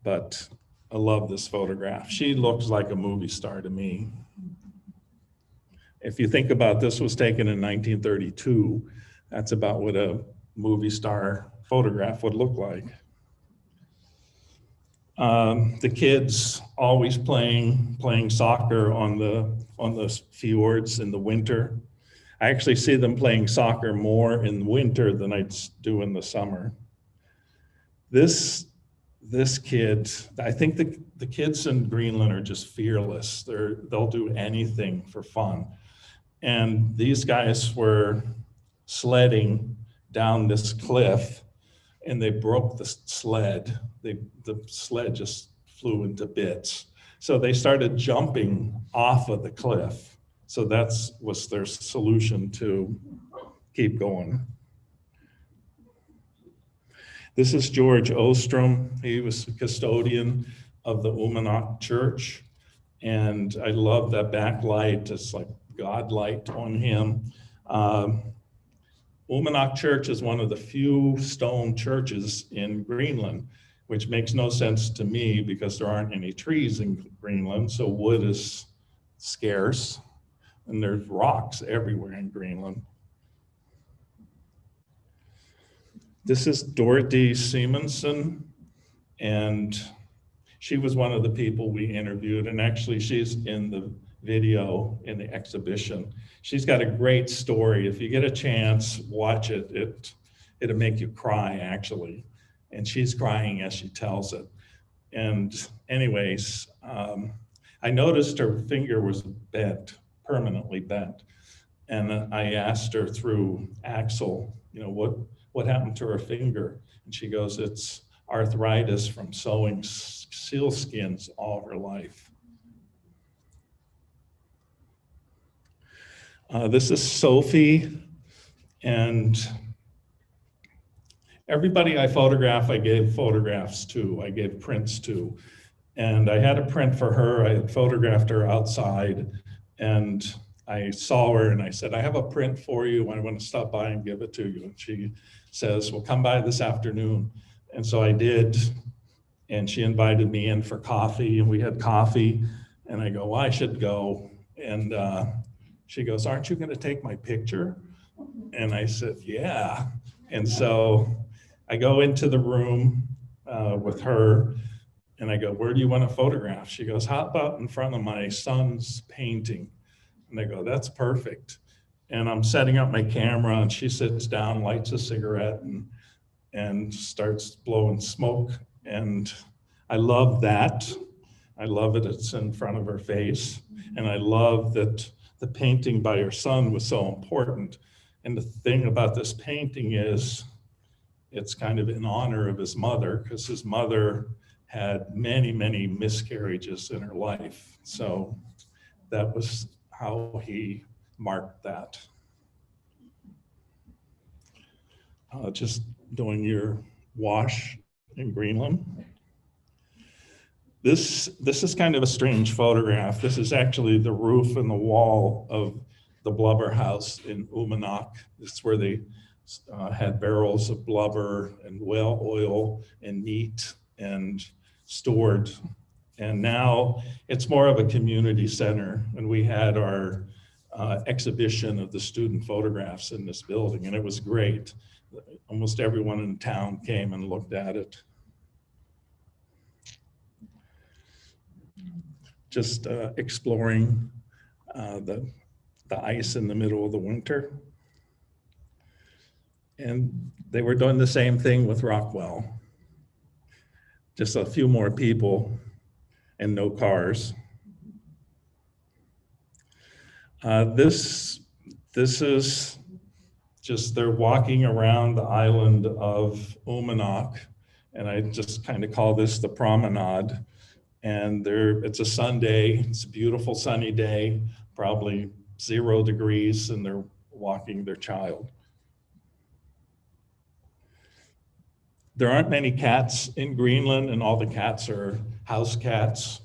But I love this photograph. She looks like a movie star to me. If you think about this was taken in 1932, that's about what a movie star photograph would look like. The kids always playing soccer on the fjords in the winter. I actually see them playing soccer more in the winter than I do in the summer. This kid, I think the kids in Greenland are just fearless. They'll do anything for fun. And these guys were sledding down this cliff, and they broke the sled. The sled just flew into bits. So they started jumping off of the cliff. So that was their solution to keep going. This is George Ostrom. He was the custodian of the Uummannaq church. And I love that backlight. It's like God light on him. Uummannaq Church is one of the few stone churches in Greenland, which makes no sense to me because there aren't any trees in Greenland, so wood is scarce, and there's rocks everywhere in Greenland. This is Dorothy Simonson, and she was one of the people we interviewed, and actually she's in the video in the exhibition. She's got a great story. If you get a chance, watch it. It'll make you cry, actually. And she's crying as she tells it. And anyways, I noticed her finger was bent, permanently bent. And I asked her through Axel, what happened to her finger? And she goes, it's arthritis from sewing sealskins all her life. This is Sophie, and everybody I photograph, I gave photographs to, I gave prints to. And I had a print for her. I had photographed her outside, and I saw her and I said, I have a print for you. I want to stop by and give it to you. And she says, well, come by this afternoon. And so I did, and she invited me in for coffee, and we had coffee. And I go, well, I should go. And she goes, aren't you going to take my picture? And I said, yeah. And so I go into the room with her, and I go, where do you want to photograph? She goes, how about in front of my son's painting? And I go, that's perfect. And I'm setting up my camera, and she sits down, lights a cigarette, and starts blowing smoke. And I love that. I love it. It's in front of her face. And I love that the painting by her son was so important. And the thing about this painting is it's kind of in honor of his mother, because his mother had many, many miscarriages in her life. So that was how he marked that. Just doing your wash in Greenland. This is kind of a strange photograph. This is actually the roof and the wall of the blubber house in Uummannaq. This is where they had barrels of blubber and whale oil and meat and stored. And now it's more of a community center. And we had our exhibition of the student photographs in this building, and it was great. Almost everyone in town came and looked at it. Just exploring the ice in the middle of the winter. And they were doing the same thing with Rockwell. Just a few more people and no cars. This is just, they're walking around the island of Nuuk, and I just kind of call this the promenade. And it's a Sunday, it's a beautiful sunny day, probably 0 degrees, and they're walking their child. There aren't many cats in Greenland, and all the cats are house cats.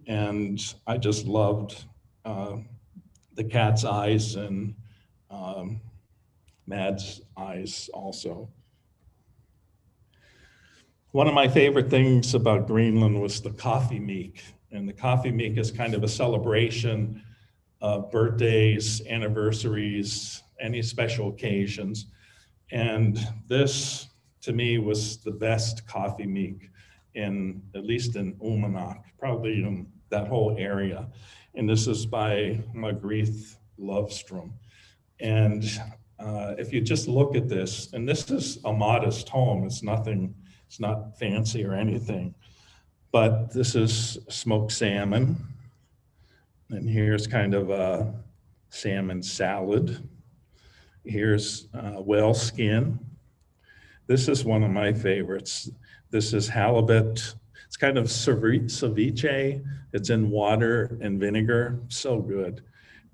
And I just loved the cat's eyes and Mad's eyes also. One of my favorite things about Greenland was the coffee meek. And the coffee meek is kind of a celebration of birthdays, anniversaries, any special occasions. And this, to me, was the best coffee meek at least in Nuuk, probably in that whole area. And this is by Margrethe Lovstrom. And if you just look at this, and this is a modest home, it's not fancy or anything, but this is smoked salmon. And here's kind of a salmon salad. Here's whale skin. This is one of my favorites. This is halibut. It's kind of ceviche. It's in water and vinegar, so good.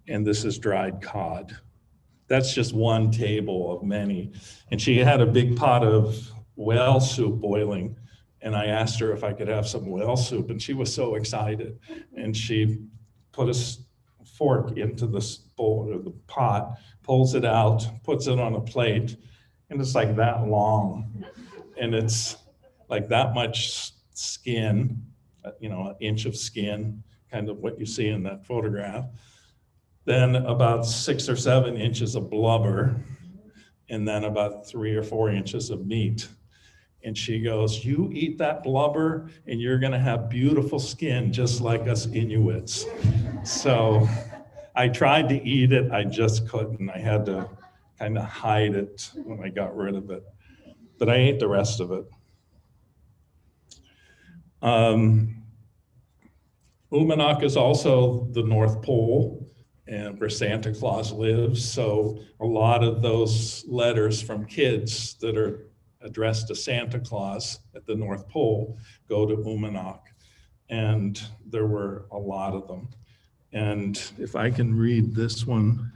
And this is dried cod. That's just one table of many. And she had a big pot of whale soup boiling. And I asked her if I could have some whale soup, and she was so excited. And she put a fork into this bowl or the pot, pulls it out, puts it on a plate, and it's like that long. And it's like that much skin, an inch of skin, kind of what you see in that photograph. Then about 6 or 7 inches of blubber, and then about 3 or 4 inches of meat. And she goes, "You eat that blubber and you're gonna have beautiful skin just like us Inuits." So I tried to eat it, I just couldn't. I had to kind of hide it when I got rid of it. But I ate the rest of it. Nuuk is also the North Pole, and where Santa Claus lives. So a lot of those letters from kids that are addressed to Santa Claus at the North Pole go to Nuuk. And there were a lot of them. And if I can read this one,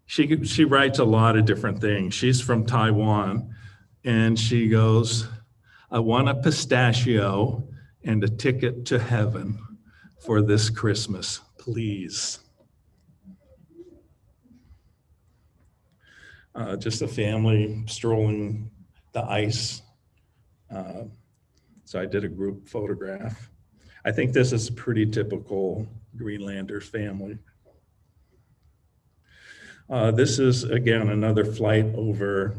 she writes a lot of different things. She's from Taiwan, and she goes, "I want a pistachio and a ticket to heaven for this Christmas, please." Just a family strolling the ice. So I did a group photograph. I think this is pretty typical Greenlander family. This is, again, another flight over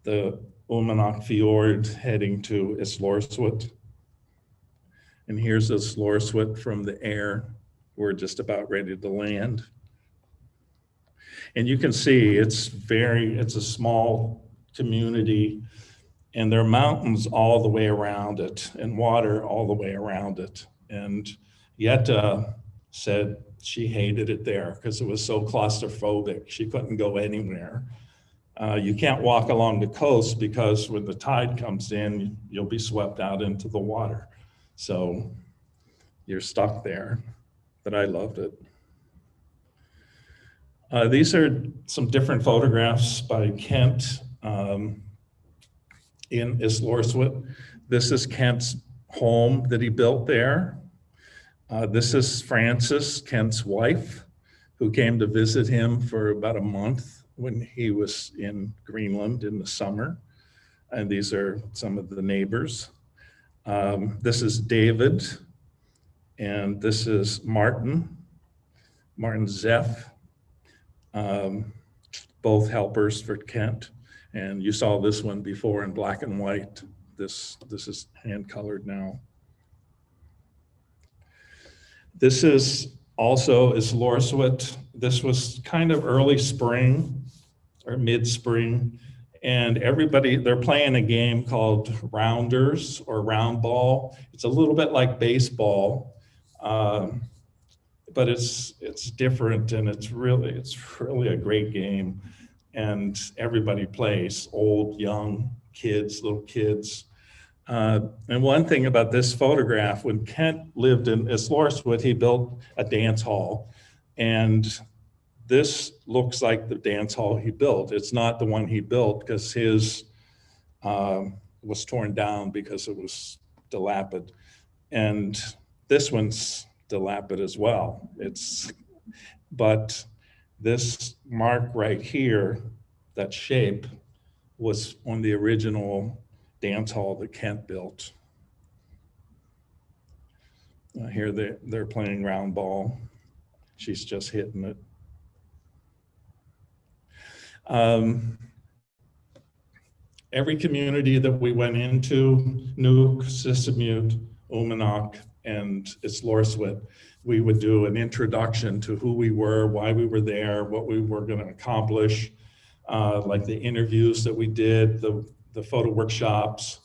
the Nuuk Fjord heading to Islorsut. And here's Islorsut from the air. We're just about ready to land. And you can see it's a small community, and there are mountains all the way around it and water all the way around it. And Yetta said she hated it there because it was so claustrophobic. She couldn't go anywhere. You can't walk along the coast because when the tide comes in, you'll be swept out into the water. So you're stuck there, but I loved it. These are some different photographs by Kent in Islorsut. This is Kent's home that he built there. This is Frances, Kent's wife, who came to visit him for about a month when he was in Greenland in the summer. And these are some of the neighbors. This is David, and this is Martin Zeff, both helpers for Kent. And you saw this one before in black and white. This is hand colored now. This is also Islorsuit. This was kind of early spring or mid-spring. And everybody, they're playing a game called rounders or round ball. It's a little bit like baseball, but it's different, and it's really a great game. And everybody plays, old, young, kids, little kids. And one thing about this photograph, when Kent lived in Islorsuit, he built a dance hall, and this looks like the dance hall he built. It's not the one he built because his was torn down because it was dilapidated. And this one's dilapidated as well. But this mark right here, that shape, was on the original dance hall that Kent built. Here they're playing round ball. She's just hitting it. Every community that we went into, Nuuk, Sissamute, Umanak, and Islorsuit, we would do an introduction to who we were, why we were there, what we were going to accomplish, like the interviews that we did, the photo workshops,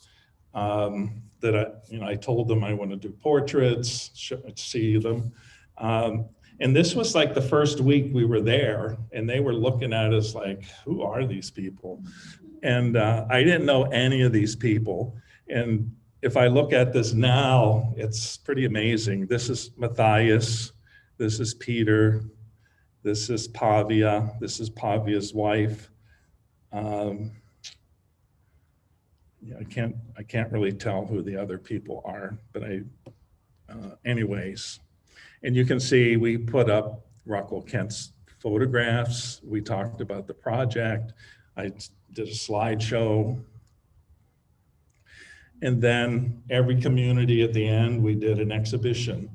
that I told them I want to do portraits, see them. And this was like the first week we were there, and they were looking at us like, who are these people? And I didn't know any of these people. And if I look at this now, it's pretty amazing. This is Matthias, this is Peter, this is Pavia, this is Pavia's wife. Yeah, I can't really tell who the other people are, but anyways. And you can see we put up Rockwell Kent's photographs. We talked about the project. I did a slideshow. And then every community at the end, we did an exhibition.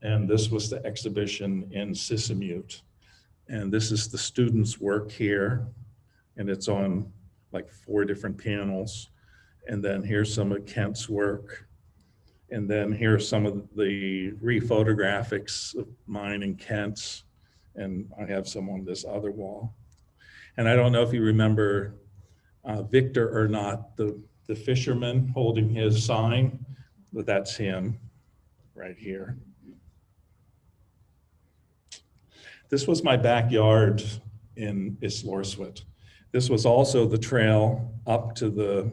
And this was the exhibition in Sissamute. And this is the students' work here. And it's on like 4 different panels. And then here's some of Kent's work. And then here's some of the rephotographics of mine and Kent's. And I have some on this other wall. And I don't know if you remember Victor or not, the fisherman holding his sign, but that's him right here. This was my backyard in Islorsuit. This was also the trail up to the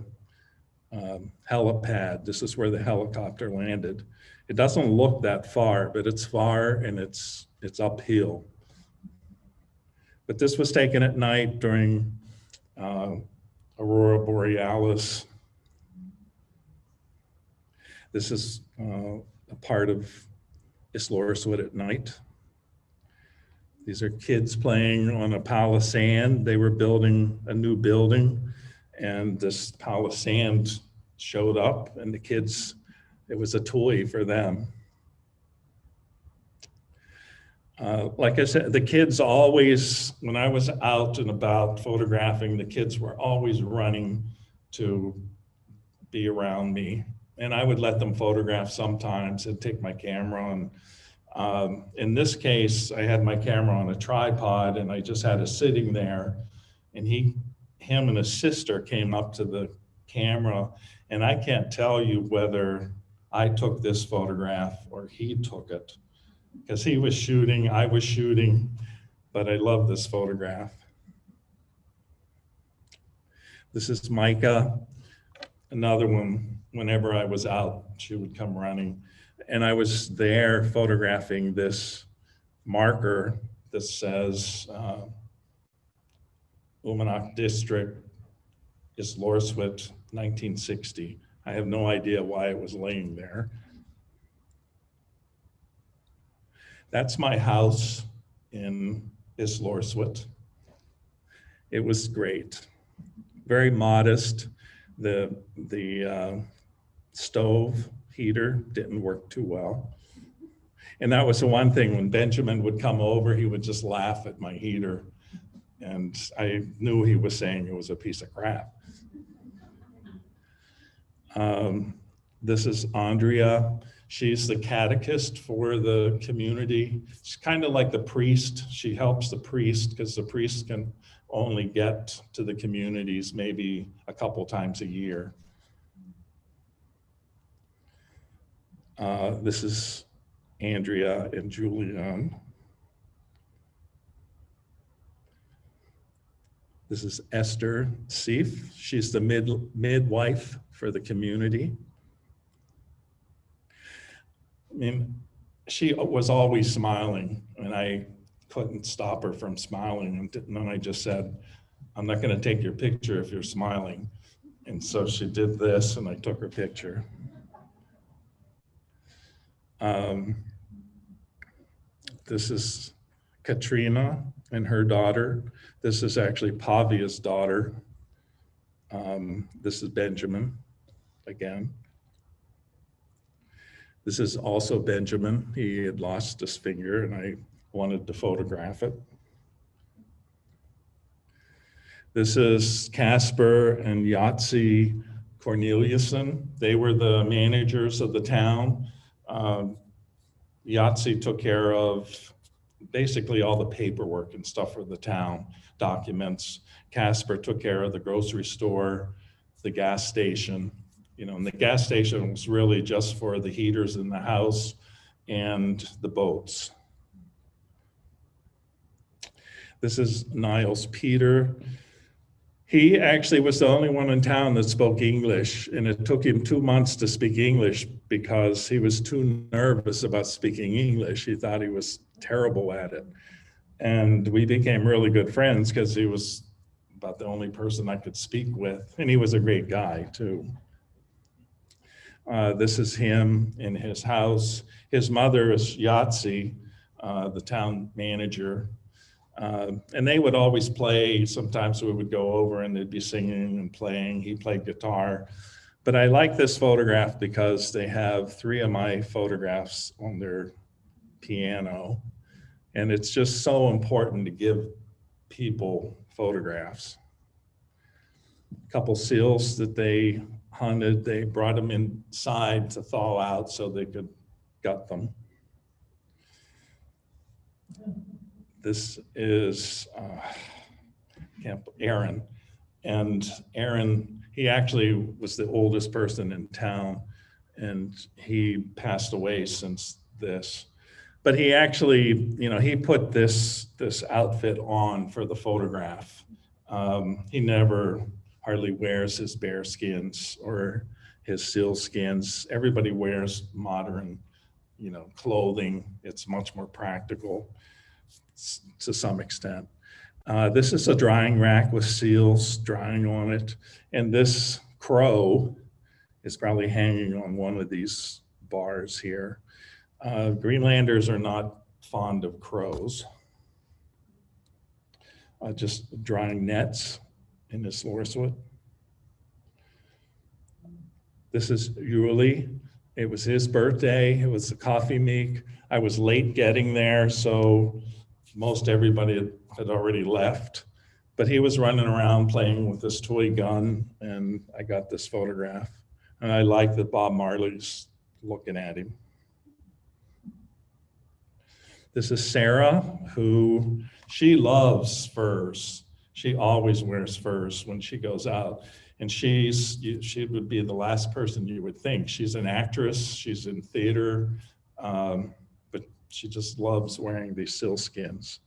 helipad. This is where the helicopter landed. It doesn't look that far, but it's far and it's uphill. But this was taken at night during Aurora Borealis. This is a part of Islorsuit at night. These are kids playing on a pile of sand. They were building a new building, and this pile of sand showed up, and the kids, it was a toy for them. Like I said, the kids always, when I was out and about photographing, the kids were always running to be around me. And I would let them photograph sometimes and take my camera on. In this case, I had my camera on a tripod and I just had it sitting there. And him and his sister came up to the camera, and I can't tell you whether I took this photograph or he took it, because he was shooting, I was shooting, but I love this photograph. This is Micah, another one. Whenever I was out, she would come running. And I was there photographing this marker that says Umanak District, Islorsuit, 1960. I have no idea why it was laying there. That's my house in Islorsuit. It was great. Very modest. The stove heater didn't work too well. And that was the one thing, when Benjamin would come over, he would just laugh at my heater. And I knew he was saying it was a piece of crap. This is Andrea. She's the catechist for the community. She's kind of like the priest. She helps the priest because the priest can only get to the communities maybe a couple times a year. This is Andrea and Julian. This is Esther Seif. She's the midwife for the community. I mean, she was always smiling, and I couldn't stop her from smiling. And then I just said, I'm not going to take your picture if you're smiling. And so she did this, and I took her picture. This is Katrina and her daughter. This is actually Pavia's daughter. This is Benjamin again. This is also Benjamin. He had lost his finger, and I wanted to photograph it. This is Casper and Yahtzee Corneliuson. They were the managers of the town. Yahtzee took care of basically all the paperwork and stuff for the town, documents. Casper took care of the grocery store, the gas station. You know, and the gas station was really just for the heaters in the house and the boats. This is Niles Peter. He actually was the only one in town that spoke English, and it took him 2 months to speak English because he was too nervous about speaking English. He thought he was terrible at it. And we became really good friends because he was about the only person I could speak with, and he was a great guy too. This is him in his house. His mother is Yahtzee, the town manager. And they would always play. Sometimes we would go over and they'd be singing and playing. He played guitar. But I like this photograph because they have 3 of my photographs on their piano. And it's just so important to give people photographs. A couple seals that they hunted, they brought them inside to thaw out so they could gut them. This is Aaron. And Aaron, he actually was the oldest person in town, and he passed away since this. But he actually, you know, he put this outfit on for the photograph. He never hardly wears his bear skins or his seal skins. Everybody wears modern, you know, clothing. It's much more practical to some extent. This is a drying rack with seals drying on it. And this crow is probably hanging on one of these bars here. Greenlanders are not fond of crows. Just drying nets in this Lorswood. This is Yuli. It was his birthday. It was the coffee meet. I was late getting there, so most everybody had already left. But he was running around playing with this toy gun, and I got this photograph. And I like that Bob Marley's looking at him. This is Sarah, who she loves furs. She always wears furs when she goes out. And she would be the last person you would think. She's an actress, she's in theater, but she just loves wearing these sealskins.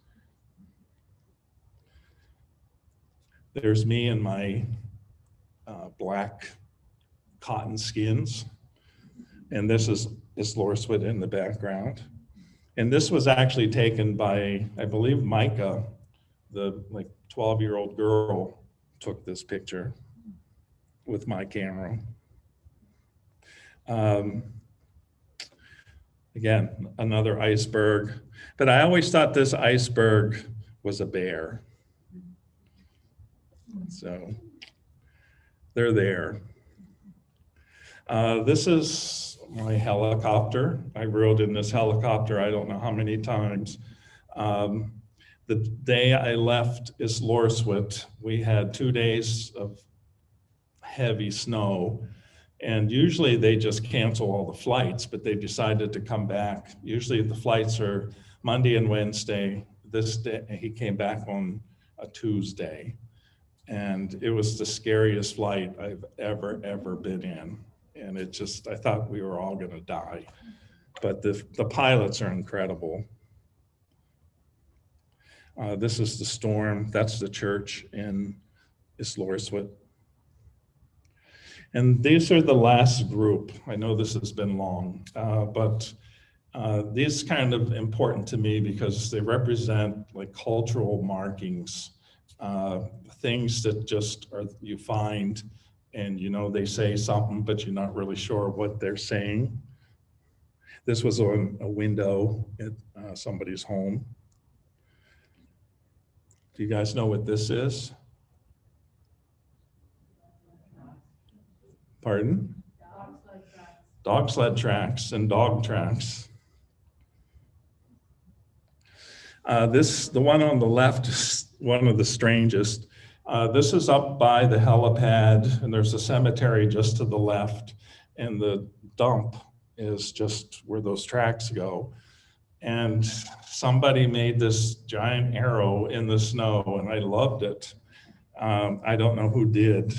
There's me in my black cotton skins. And this is Lorswood in the background. And this was actually taken by, I believe, Micah, the 12-year-old girl took this picture with my camera. Again, another iceberg. But I always thought this iceberg was a bear. So they're there. This is my helicopter. I rode in this helicopter I don't know how many times. The day I left Islorsuit, we had 2 days of heavy snow, and usually they just cancel all the flights, but they decided to come back. Usually the flights are Monday and Wednesday. This day he came back on a Tuesday, and it was the scariest flight I've ever been in. And it just, I thought we were all gonna die. But the pilots are incredible. This is the storm. That's the church in Islorsuit. And these are the last group. I know this has been long, but these kind of important to me because they represent like cultural markings, things that just are, you find and you know they say something, but you're not really sure what they're saying. This was on a window at somebody's home. Do you guys know what this is? Pardon? Dog sled tracks and dog tracks. The one on the left is one of the strangest. This is up by the helipad, and there's a cemetery just to the left, and the dump is just where those tracks go. And somebody made this giant arrow in the snow, and I loved it. I don't know who did,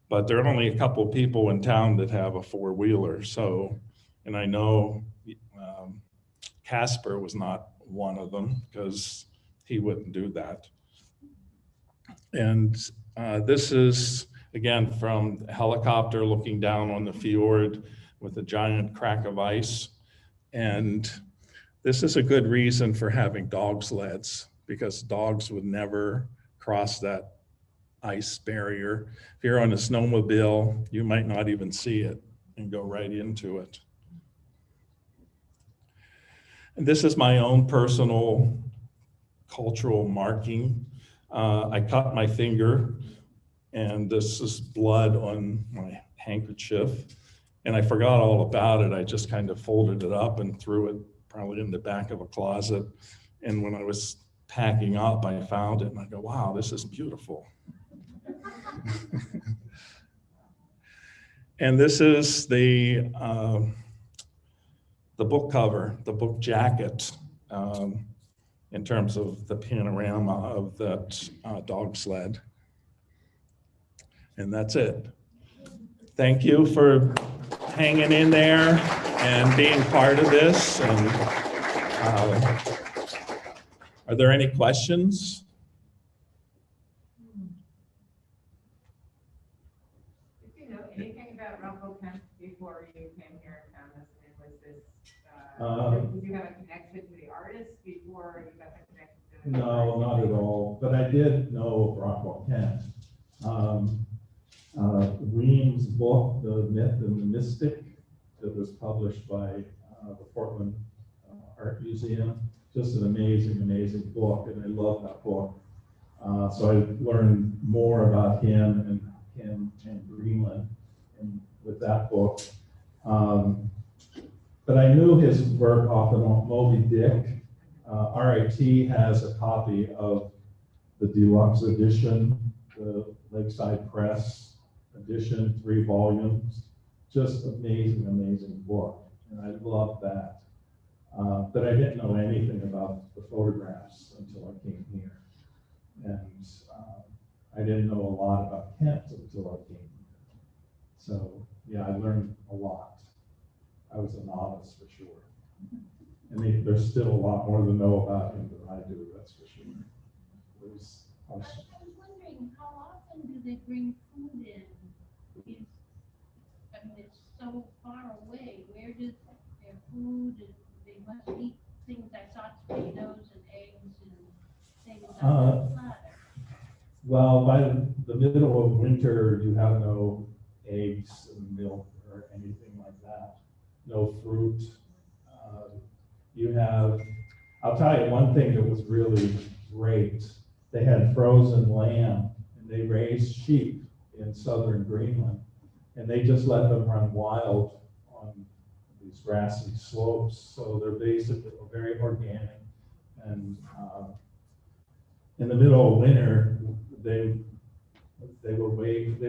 but there are only a couple people in town that have a four-wheeler. So, and I know Casper was not one of them because he wouldn't do that. And this is, again, from a helicopter looking down on the fjord with a giant crack of ice. And this is a good reason for having dog sleds because dogs would never cross that ice barrier. If you're on a snowmobile, you might not even see it and go right into it. And this is my own personal cultural marking. I cut my finger, and this is blood on my handkerchief. And I forgot all about it. I just kind of folded it up and threw it probably in the back of a closet. And when I was packing up, I found it and I go, wow, this is beautiful. And this is the book cover, the book jacket, in terms of the panorama of that dog sled. And that's it. Thank you for hanging in there and being part of this. And are there any questions?
Did you know anything about Rockwell Kent before you came here and found us? And was this, did you have a connection to the artist before you got the connection to the
No, not at all. But I did know of Rockwell Kent. Weems' book, The Myth and the Mystic, that was published by the Portland Art Museum. Just an amazing, amazing book, and I love that book. So I learned more about him and Greenland with that book. But I knew his work off and on Moby Dick. RIT has a copy of the deluxe edition, the Lakeside Press edition, 3 volumes. Just amazing, amazing book. And I love that. But I didn't know anything about the photographs until I came here. And I didn't know a lot about Kent until I came here. So yeah, I learned a lot. I was a novice for sure. And there's still a lot more to know about him than I do, that's for sure.
I was wondering, how often do they bring food in? I mean, it's so far away. Where does their food, they must eat things, I saw tomatoes and eggs and things on the platter.
Well, by the middle of winter, you have no eggs and milk or anything like that. No fruit. You have, I'll tell you one thing that was really great. They had frozen lamb, and they raise sheep in southern Greenland, and they just let them run wild on these grassy slopes. So they're basically very organic. And in the middle of winter, they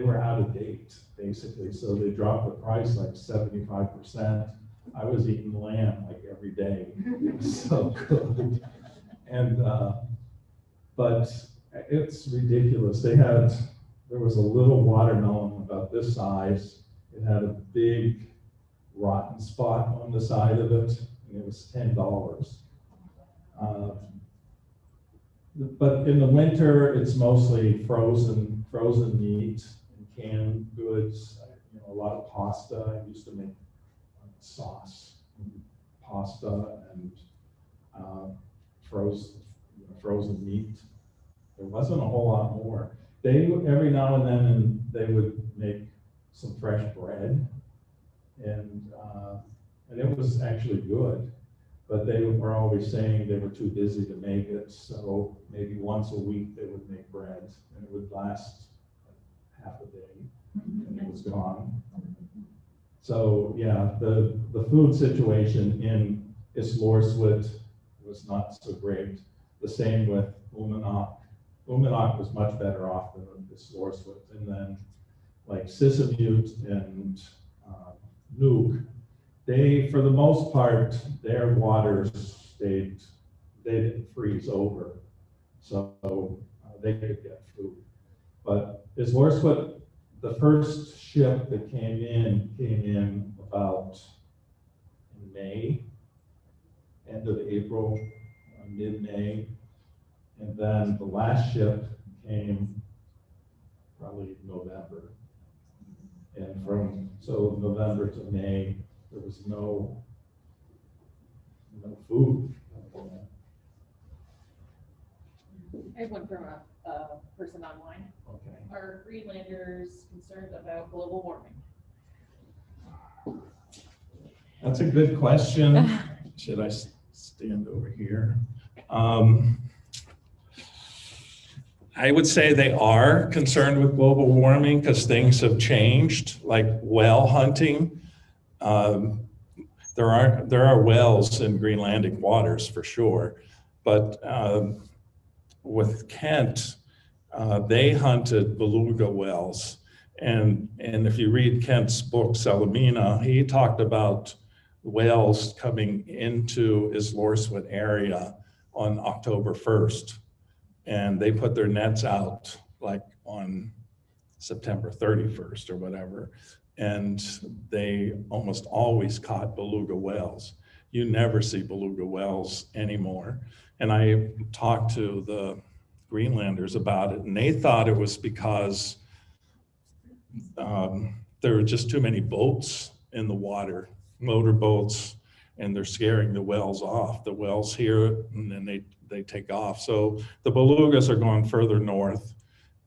were out of date, basically. So they dropped the price like 75%. I was eating lamb like every day. So good. And but it's ridiculous. There was a little watermelon about this size. It had a big rotten spot on the side of it, and it was $10. But in the winter, it's mostly frozen meat and canned goods. A lot of pasta. I used to make sauce, pasta, and frozen meat. There wasn't a whole lot more. Every now and then they would make some fresh bread, and it was actually good. But they were always saying they were too busy to make it, so maybe once a week they would make bread, and it would last half a day, and it was gone. So yeah, the food situation in Islorsuit was not so great. The same with Uummannaq. Uummannaq was much better off than Islorsuit, and then like Sisimiut and Nuuk, they, for the most part, their waters they didn't freeze over, so they could get food. But Islorsuit, the first ship that came in about in May, end of April, mid-May, and then the last ship came probably November. And so November to May, there was no food.
I have one from a person online.
Okay.
Are Greenlanders concerned about global warming?
That's a good question. Should I stand over here? I would say they are concerned with global warming because things have changed, like whale hunting. There are whales in Greenlandic waters for sure, but with Kent, they hunted beluga whales. And if you read Kent's book, Salamina, he talked about whales coming into Islorsuit area on October 1st. And they put their nets out like on September 31st or whatever. And they almost always caught beluga whales. You never see beluga whales anymore. And I talked to the Greenlanders about it, and they thought it was because there were just too many boats in the water, motorboats, and they're scaring the whales off. The whales hear it, and then they take off. So the belugas are going further north.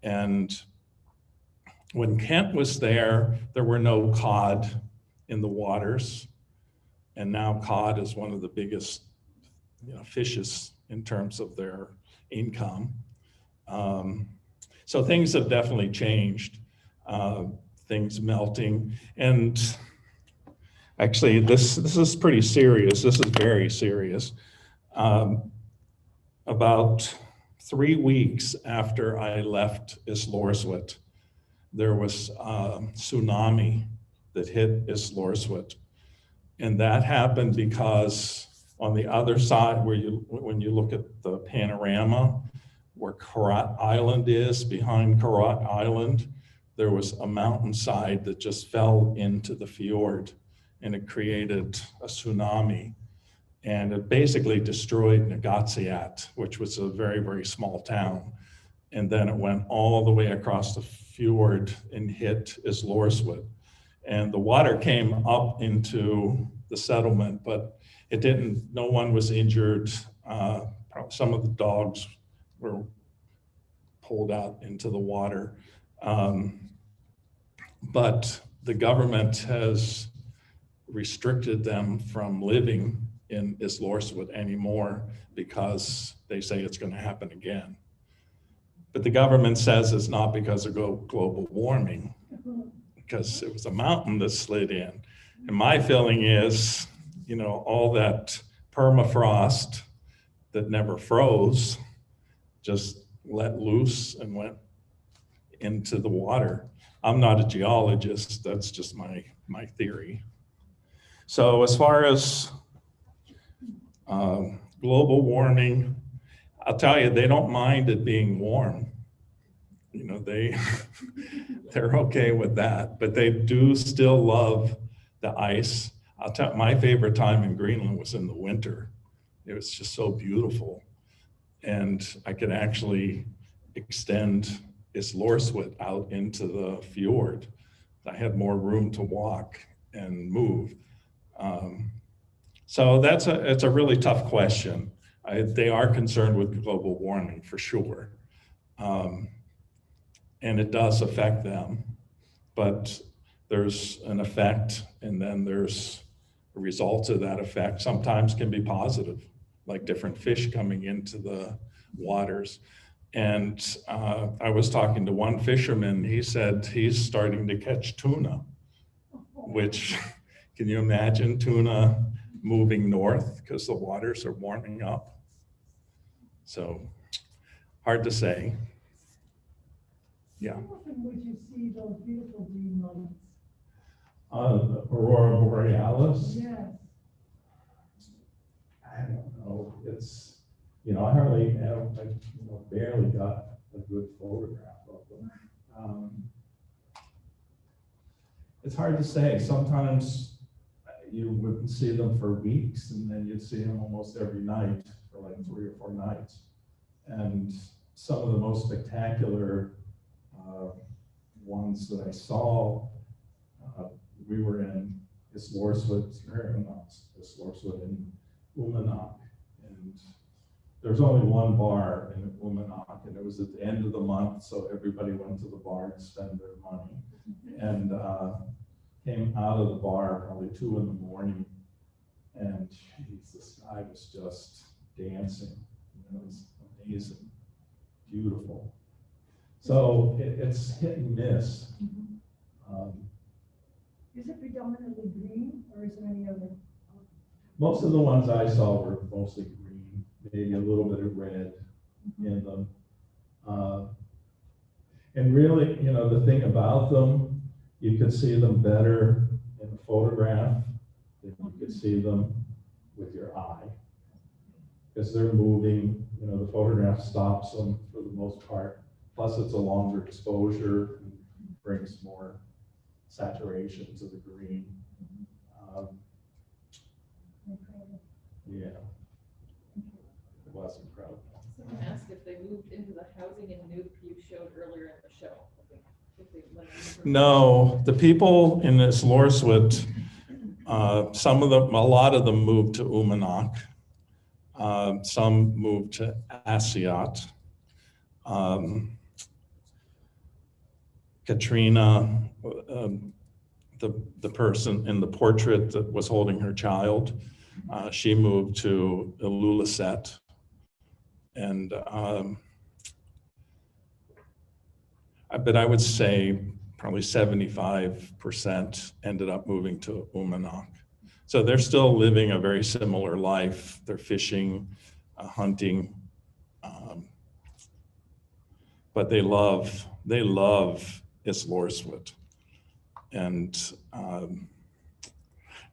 And when Kent was there were no cod in the waters. And now cod is one of the biggest fishes in terms of their income. So things have definitely changed, things melting. And actually, this is pretty serious. This is very serious. About 3 weeks after I left Islorsuit, there was a tsunami that hit Islorsuit. And that happened because on the other side, when you look at the panorama, where Karat Island is, behind Karat Island, there was a mountainside that just fell into the fjord, and it created a tsunami. And it basically destroyed Nuuk, which was a very, very small town. And then it went all the way across the fjord and hit Islorsuit. And the water came up into the settlement, but it didn't, no one was injured. Some of the dogs were pulled out into the water. But the government has restricted them from living in Islorsuit anymore because they say it's going to happen again. But the government says it's not because of global warming, because it was a mountain that slid in. And my feeling is, you know, all that permafrost that never froze just let loose and went into the water. I'm not a geologist, that's just my theory. So as far as global warming, I'll tell you, they don't mind it being warm. You know, they're okay with that, but they do still love the ice. I'll tell you, my favorite time in Greenland was in the winter. It was just so beautiful. And I could actually extend Islorsvik out into the fjord. I had more room to walk and move. So it's a really tough question. They are concerned with global warming for sure. And it does affect them, but there's an effect and then there's a result of that effect. Sometimes can be positive, like different fish coming into the waters. And I was talking to one fisherman, he said he's starting to catch tuna, which, can you imagine tuna moving north because the waters are warming up? So hard to say. Yeah.
How often would you see those beautiful green lights?
The Aurora Borealis?
Yes.
I don't know. It's, you know, I hardly, barely got a good photograph of them. It's hard to say. Sometimes you wouldn't see them for weeks and then you'd see them almost every night for like 3 or 4 nights. And some of the most spectacular ones that I saw, we were in Islorsvik, in Uummannaq, and there's only one bar in Uummannaq, and it was at the end of the month, so everybody went to the bar to spend their money, and came out of the bar probably 2 in the morning, and geez, the sky was just dancing. You know, it was amazing, beautiful. So it's hit and miss.
Is it predominantly green or is there any other?
Most of the ones I saw were mostly green, maybe a little bit of red in them. And really, you know, the thing about them, you could see them better in a photograph than you could see them with your eye. Because they're moving, you know, the photograph stops them for the most part. Plus it's a longer exposure and brings more saturation to the green. Yeah, it was incredible.
Someone asked if they moved into the housing in Nuuk you showed earlier in the show. If they went into-
No, the people in this Islorsvik, some of them, a lot of them moved to Uummannaq. Some moved to Asiat. Katrina, the person in the portrait that was holding her child, she moved to Ilulissat. And, but I would say probably 75% ended up moving to Uummannaq. So they're still living a very similar life. They're fishing, hunting, but they love Islorsvik. And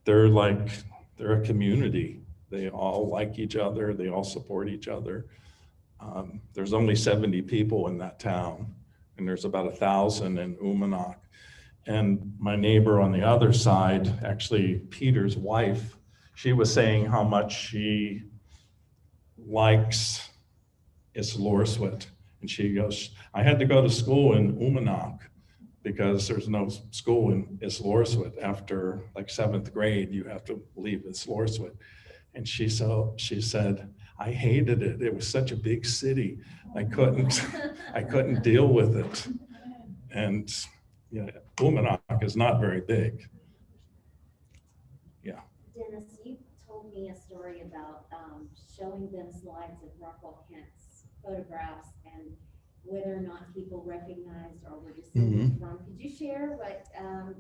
they're a community. They all like each other. They all support each other. There's only 70 people in that town, and there's about 1,000 in Uummannaq. And my neighbor on the other side, actually Peter's wife, she was saying how much she likes Islorsvik. And she goes, I had to go to school in Uummannaq because there's no school in Islorsvik. After like 7th grade, you have to leave Islorsvik. And she said, I hated it. It was such a big city. I couldn't deal with it. And yeah, Uummannaq is not very big. Yeah.
Denis, you told me a story about showing them slides of Rockwell Kent's photographs, and whether or not people recognized or were descended from. Could you share what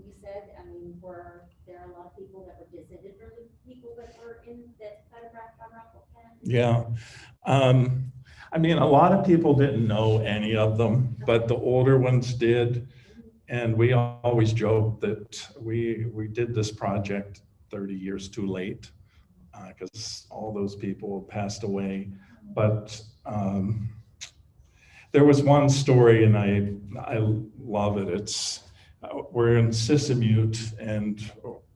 you said? I mean, were there a lot of people that were descended from the people that were photographed on Rockwell Kent?
Yeah. I mean, a lot of people didn't know any of them, but the older ones did. And we always joke that we did this project 30 years too late because all those people passed away. But there was one story, and I love it. It's we're in Sissamute, and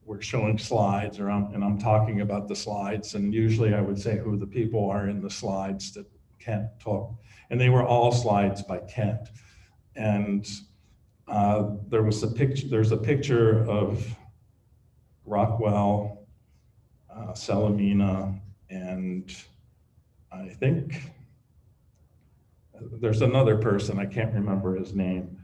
we're showing slides, and I'm talking about the slides. And usually I would say who the people are in the slides that Kent took, and they were all slides by Kent. And there's a picture of Rockwell, Salamina, and I think there's another person, I can't remember his name.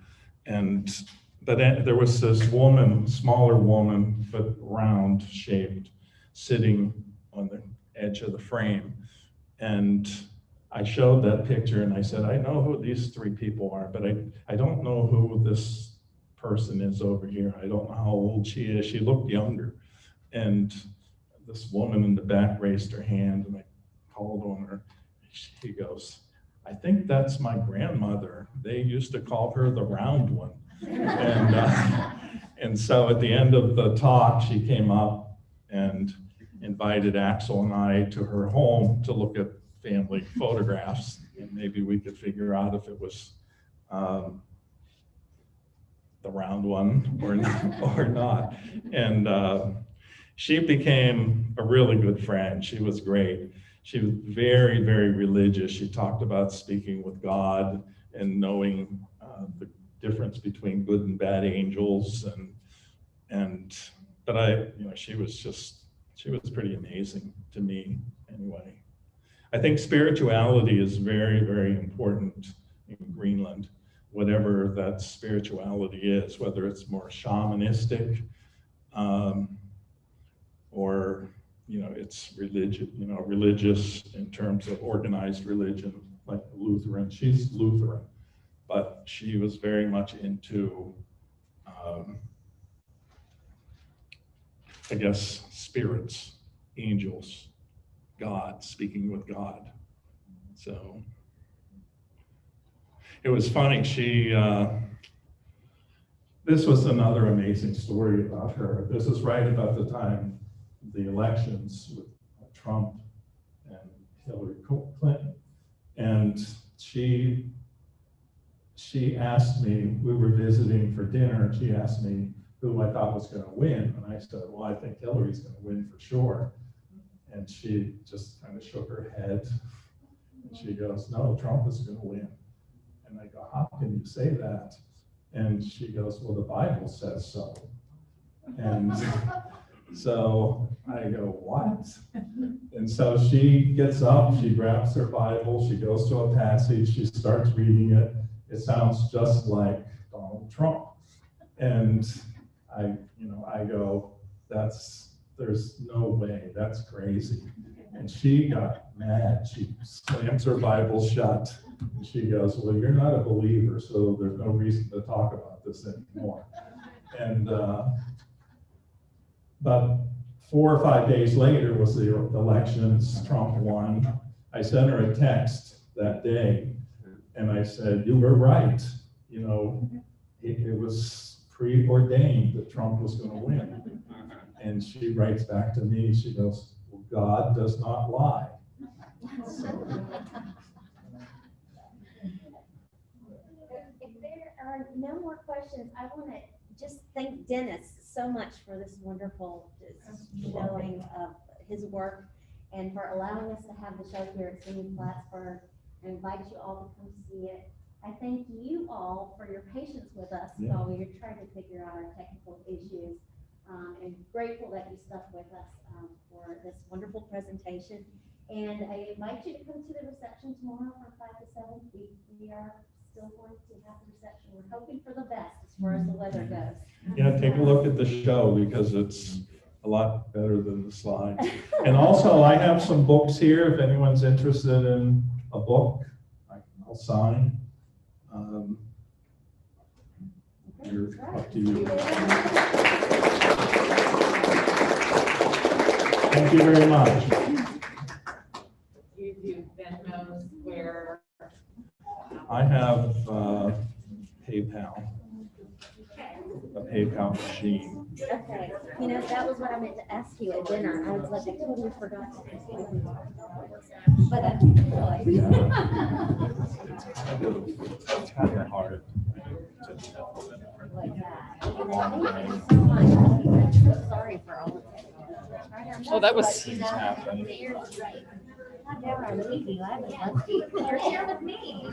But there was this woman, smaller woman, but round shaped, sitting on the edge of the frame. And I showed that picture and I said, I know who these three people are, but I don't know who this person is over here. I don't know how old she is. She looked younger. And this woman in the back raised her hand, and I called on her. She goes, I think that's my grandmother. They used to call her the round one. And so at the end of the talk, she came up and invited Axel and I to her home to look at family photographs, and maybe we could figure out if it was the round one or not. And she became a really good friend. She was great. She was very, very religious. She talked about speaking with God and knowing the difference between good and bad angels, but she was pretty amazing to me anyway. I think spirituality is very, very important in Greenland, whatever that spirituality is, whether it's more shamanistic or it's religious in terms of organized religion, like Lutheran. She's Lutheran, but she was very much into, I guess, spirits, angels, God, speaking with God. So it was funny. This was another amazing story about her. This is right about the time the elections with Trump and Hillary Clinton. And she asked me, we were visiting for dinner, and she asked me who I thought was going to win. And I said, well, I think Hillary's going to win for sure. And she just kind of shook her head. And she goes, no, Trump is going to win. And I go, how can you say that? And she goes, well, the Bible says so. And so I go, what? And so she gets up, she grabs her Bible, she goes to a passage, she starts reading it. It sounds just like Donald Trump. And I go, there's no way, that's crazy. And she got mad. She slams her Bible shut. And she goes, well, you're not a believer, so there's no reason to talk about this anymore. And but 4 or 5 days later was the elections, Trump won. I sent her a text that day, and I said, you were right. It was preordained that Trump was going to win. And she writes back to me, she goes, well, God does not lie.
If there are no more questions, I want to just thank Denis so much for this wonderful showing of his work and for allowing us to have the show here at SUNY Plattsburgh. I invite you all to come see it. I thank you all for your patience with us while we were trying to figure out our technical issues. And grateful that you stuck with us for this wonderful presentation. And I invite you to come to the reception tomorrow from 5 to 7. We are still going to have the reception. We're hoping for the best as far as the weather goes.
Yeah, take a look at the show because it's a lot better than the slides. And also, I have some books here. If anyone's interested in a book, I'll sign. Up to you. Thank you very much.
You do Venmo, Square.
I have PayPal, a PayPal machine.
Okay, you know, that was what I meant to ask you at dinner. I was like, I totally forgot to ask you. But
It's kind of hard to tell.
like that. Thank you so much. I'm so sorry for all of it.
Oh, that was.
Things happen.
You're here with me.